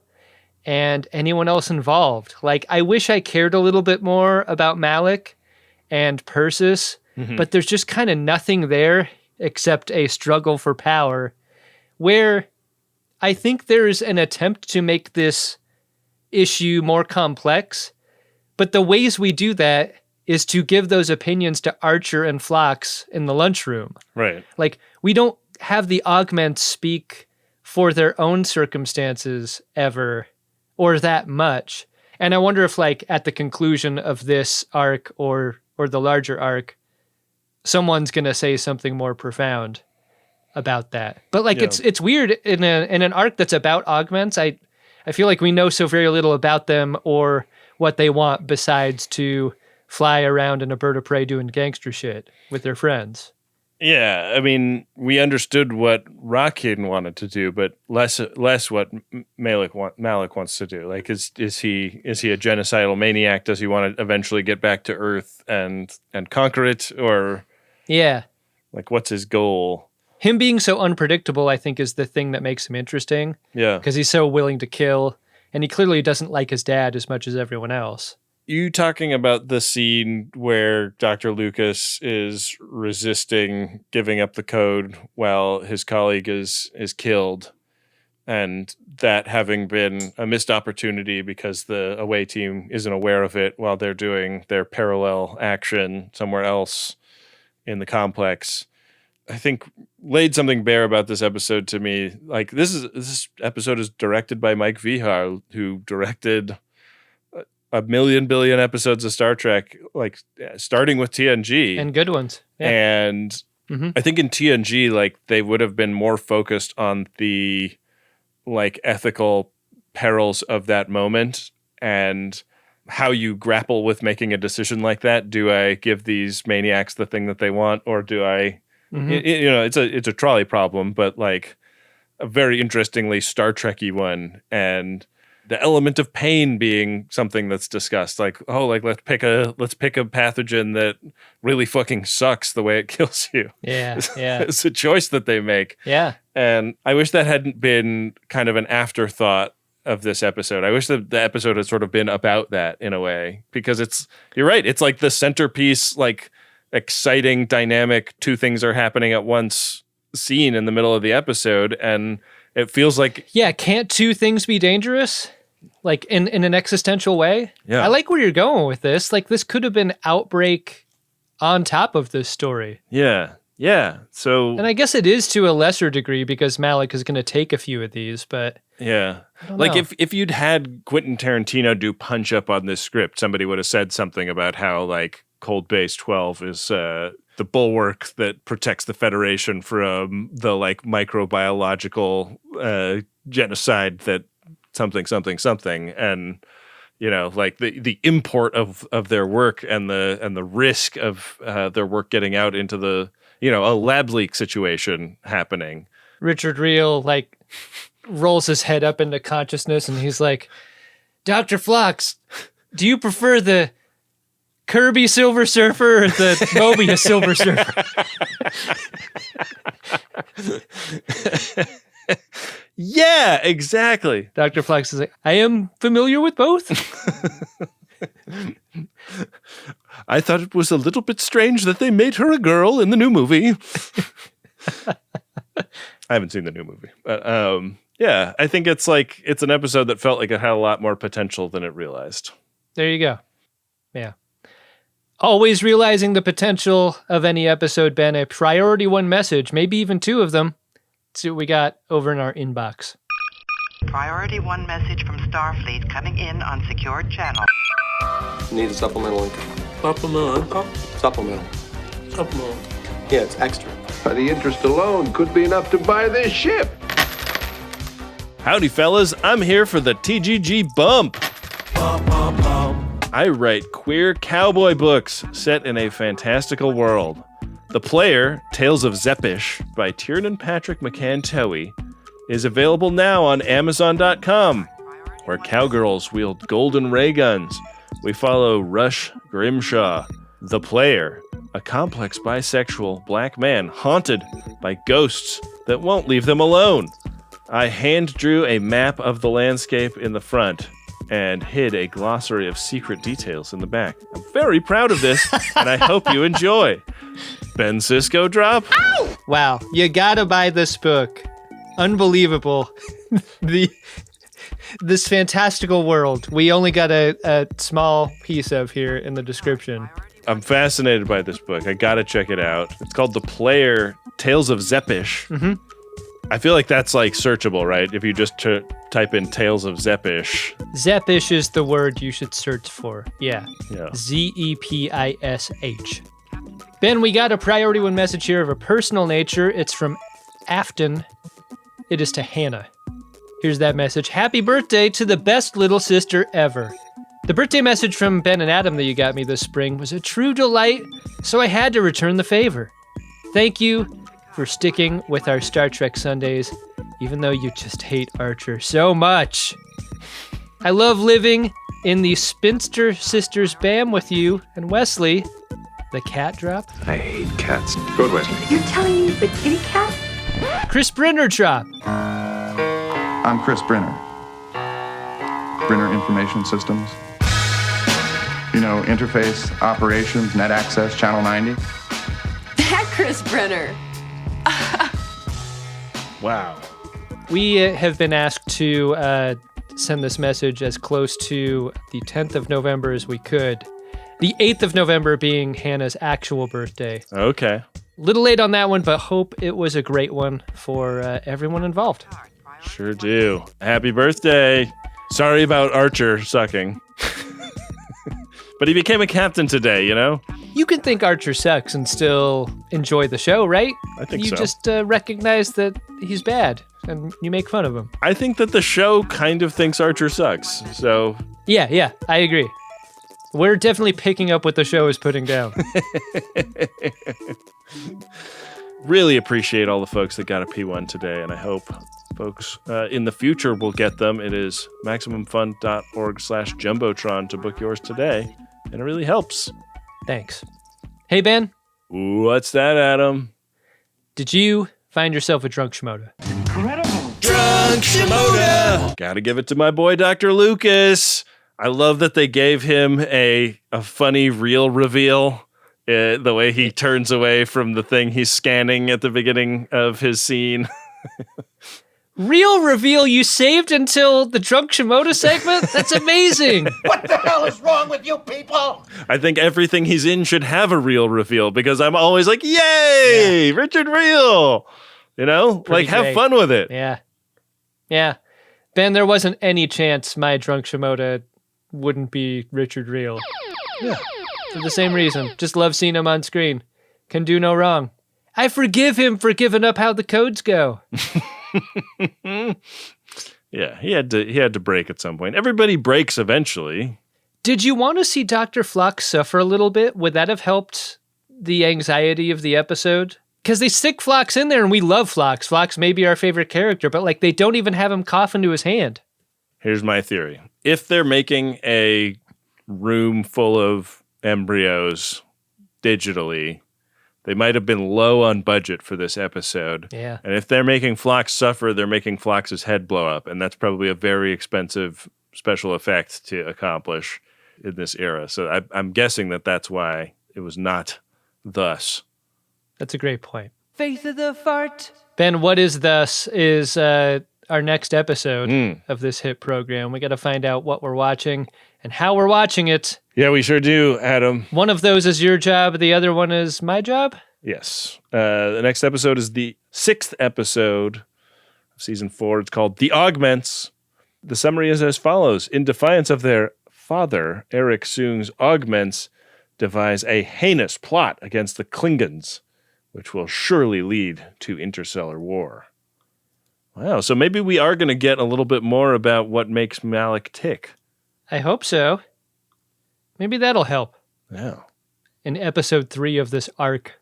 and anyone else involved. Like, I wish I cared a little bit more about Malik and Persis, but there's just kind of nothing there except a struggle for power, where I think there's an attempt to make this issue more complex, but the ways we do that is to give those opinions to Archer and Phlox in the lunchroom.
Right.
Like, we don't have the augments speak for their own circumstances ever, or that much. And I wonder if, like, at the conclusion of this arc or the larger arc, someone's going to say something more profound about that. But, like, it's weird in an arc that's about augments. I feel like we know so very little about them or what they want besides to fly around in a bird of prey doing gangster shit with their friends.
Yeah, I mean, we understood what Rakhin wanted to do, but less what Malik wants to do. Like, is he a genocidal maniac? Does he want to eventually get back to Earth and conquer it, or like, what's his goal?
Him being so unpredictable, I think, is the thing that makes him interesting.
Yeah,
because he's so willing to kill, and he clearly doesn't like his dad as much as everyone else.
You talking about the scene where Dr. Lucas is resisting giving up the code while his colleague is killed, and that having been a missed opportunity because the away team isn't aware of it while they're doing their parallel action somewhere else in the complex, I think laid something bare about this episode to me. Like, this episode is directed by Mike Vihar, who directed a million billion episodes of Star Trek, like starting with TNG.
And good ones. Yeah.
And I think in TNG, like, they would have been more focused on the, like, ethical perils of that moment and how you grapple with making a decision like that. Do I give these maniacs the thing that they want, or do I, it's a trolley problem, but, like, a very interestingly Star Trek-y one. And the element of pain being something that's discussed, like, oh, like, let's pick a pathogen that really fucking sucks the way it kills you.
Yeah.
It's a choice that they make.
Yeah.
And I wish that hadn't been kind of an afterthought of this episode. I wish that the episode had sort of been about that in a way, because you're right. It's like the centerpiece, like, exciting, dynamic, two things are happening at once scene in the middle of the episode. And it feels like,
yeah, can't two things be dangerous? Like, in an existential way?
Yeah.
I like where you're going with this. Like, this could have been Outbreak on top of this story.
Yeah. So,
and I guess it is to a lesser degree because Malik is going to take a few of these, but
yeah. Like, if you'd had Quentin Tarantino do punch up on this script, somebody would have said something about how, like, Cold Base 12 is the bulwark that protects the Federation from the, like, microbiological genocide that something, something, something. And, you know, like the import of their work and the risk of their work getting out into the, you know, a lab leak situation happening.
Richard Riehle, like, rolls his head up into consciousness and he's like, Dr. Phlox, do you prefer the Kirby Silver Surfer or the Mobius Silver Surfer?
Yeah, exactly.
Dr. Phlox is like, I am familiar with both.
I thought it was a little bit strange that they made her a girl in the new movie. I haven't seen the new movie, but yeah, I think it's an episode that felt like it had a lot more potential than it realized.
There you go. Yeah. Always realizing the potential of any episode, Ben, a priority one message, maybe even two of them. Let's see what we got over in our inbox.
Priority 1 message from Starfleet coming in on secured channel.
Need a supplemental income. Supplemental income? Supplemental. Supplemental. Yeah, it's extra.
The interest alone could be enough to buy this ship.
Howdy, fellas. I'm here for the TGG bump. I write queer cowboy books set in a fantastical world. The Player, Tales of Zeppish, by Tiernan Patrick McCann Towie, is available now on Amazon.com, where cowgirls wield golden ray guns. We follow Rush Grimshaw, the Player, a complex bisexual black man haunted by ghosts that won't leave them alone. I hand drew a map of the landscape in the front and hid a glossary of secret details in the back. I'm very proud of this, and I hope you enjoy. Ben Sisko drop?
Ow! Wow, you gotta buy this book. Unbelievable. This fantastical world we only got a small piece of here in the description.
I'm fascinated by this book. I gotta check it out. It's called The Player, Tales of Zeppish.
Mm-hmm.
I feel like that's like searchable, right? If you just type in Tales of Zeppish.
Zeppish is the word you should search for. Yeah.
Yeah.
Zepish. Ben, we got a priority one message here of a personal nature. It's from Afton. It is to Hannah. Here's that message. Happy birthday to the best little sister ever. The birthday message from Ben and Adam that you got me this spring was a true delight, so I had to return the favor. Thank you for sticking with our Star Trek Sundays, even though you just hate Archer so much. I love living in the Spinster Sisters BAM with you and Wesley. The cat drop.
I hate cats. Good, Wesley.
You're telling me the kitty cat?
Chris Brenner drop.
I'm Chris Brenner. Brenner Information Systems. You know, interface, operations, net access, channel 90.
That Chris Brenner.
Wow.
We have been asked to send this message as close to the 10th of November as we could. The 8th of November being Hannah's actual birthday.
Okay.
Little late on that one, but hope it was a great one for everyone involved.
Sure do. Happy birthday. Sorry about Archer sucking. But he became a captain today, you know?
You can think Archer sucks and still enjoy the show, right?
I think
you
so.
You just recognize that he's bad and you make fun of him.
I think that the show kind of thinks Archer sucks, so...
Yeah, I agree. We're definitely picking up what the show is putting down.
Really appreciate all the folks that got a P1 today, and I hope folks in the future will get them. It is MaximumFun.org/Jumbotron to book yours today, and it really helps.
Thanks. Hey, Ben.
What's that, Adam?
Did you find yourself a drunk Shimoda?
Incredible.
Drunk Shimoda! Gotta give it to my boy, Dr. Lucas. I love that they gave him a funny reel reveal. The way he turns away from the thing he's scanning at the beginning of his scene.
Real reveal you saved until the Drunk Shimoda segment? That's amazing.
What the hell is wrong with you people?
I think everything he's in should have a real reveal because I'm always like, yay, Richard Riehle. You know,
Pretty
have
great.
fun with it.
Yeah. Ben, there wasn't any chance my Drunk Shimoda wouldn't be Richard Riehle.
Yeah.
For the same reason. Just love seeing him on screen. Can do no wrong. I forgive him for giving up how the codes go.
Yeah, he had to break at some point. Everybody breaks eventually.
Did you want to see Dr. Phlox suffer a little bit? Would that have helped the anxiety of the episode? Because they stick Phlox in there, and we love Phlox. Phlox may be our favorite character, but like they don't even have him cough into his hand.
Here's my theory. If they're making a room full of embryos digitally, they might have been low on budget for this episode.
Yeah.
And if they're making Phlox suffer, they're making Phlox's head blow up. And that's probably a very expensive special effect to accomplish in this era. So I'm guessing that that's why it was not thus.
That's a great point.
Face of the fart.
Ben, what is thus is our next episode of this hit program. We got to find out what we're watching and how we're watching it.
Yeah, we sure do, Adam.
One of those is your job. The other one is my job.
Yes. The next episode is the 6th episode of season 4. It's called The Augments. The summary is as follows. In defiance of their father, Arik Soong's augments devise a heinous plot against the Klingons, which will surely lead to interstellar war. Wow, so maybe we are going to get a little bit more about what makes Malik tick.
I hope so. Maybe that'll help.
Yeah.
In episode 3 of this arc.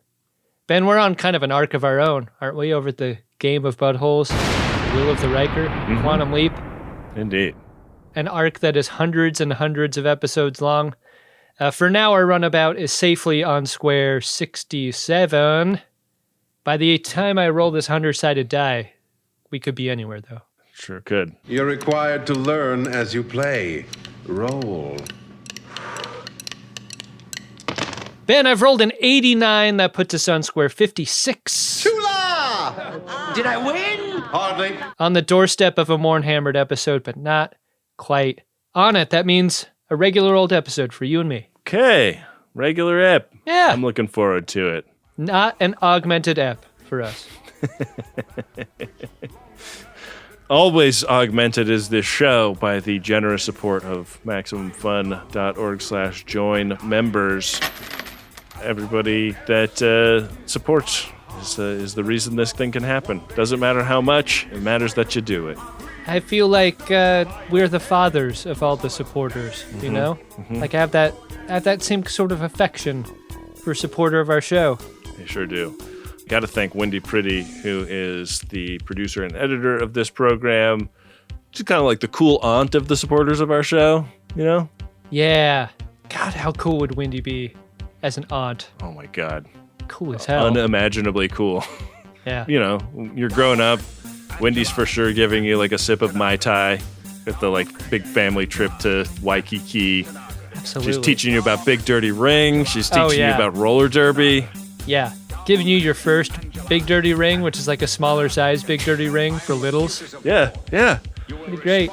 Ben, we're on kind of an arc of our own, aren't we, over at the Game of Buttholes, Will of the Riker, Quantum Leap?
Indeed.
An arc that is hundreds and hundreds of episodes long. For now, our runabout is safely on square 67. By the time I roll this 100-sided die, we could be anywhere, though.
Sure could.
You're required to learn as you play. Roll.
Ben, I've rolled an 89. That puts us on square 56.
Chula! Did I win? Hardly.
On the doorstep of a Mornhammered episode, but not quite on it. That means a regular old episode for you and me.
Okay. Regular ep.
Yeah.
I'm looking forward to it.
Not an augmented ep for us.
Always augmented is this show by the generous support of MaximumFun.org/join members. Everybody that supports is the reason this thing can happen. Doesn't matter how much, it matters that you do it.
I feel like we're the fathers of all the supporters, you know? Like I have that same sort of affection for a supporter of our show.
They sure do. Got to thank Wendy Pretty, who is the producer and editor of this program. She's kind of like the cool aunt of the supporters of our show, you know?
Yeah. God, how cool would Wendy be as an aunt?
Oh my God.
Cool as hell.
Unimaginably cool.
Yeah.
You know, you're growing up, Wendy's for sure giving you like a sip of Mai Tai at the like big family trip to Waikiki.
Absolutely.
She's teaching you about Big Dirty Ring. She's teaching you about roller derby.
Yeah. Giving you your first Big Dirty Ring, which is like a smaller size Big Dirty Ring for littles.
Yeah.
Pretty great.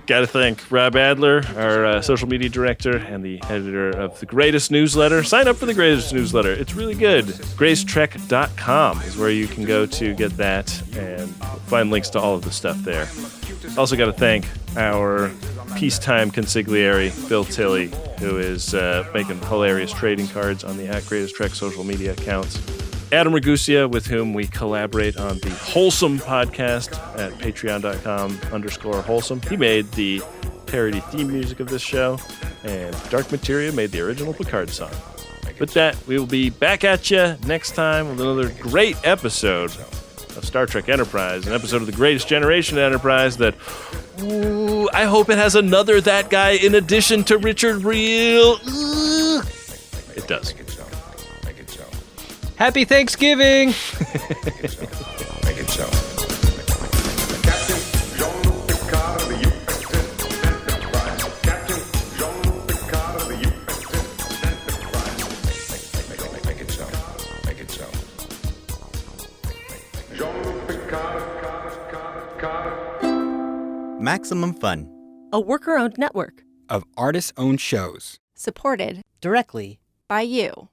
Got to thank Rob Adler, our social media director and the editor of The Greatest Newsletter. Sign up for The Greatest Newsletter. It's really good. GraceTrek.com is where you can go to get that and find links to all of the stuff there. Also got to thank our peacetime consigliere, Bill Tilley, who is making hilarious trading cards on the @GreatestTrek social media accounts. Adam Ragusia, with whom we collaborate on the Wholesome podcast at patreon.com/wholesome. He made the parody theme music of this show, and Dark Materia made the original Picard song. With that, we will be back at you next time with another great episode of Star Trek Enterprise, an episode of the Greatest Generation Enterprise that, I hope it has another that guy in addition to Richard Riehle. It does.
Happy Thanksgiving!
Make it so.
Maximum Fun,
a worker-owned network
of artist-owned shows.
supported
Directly
by you.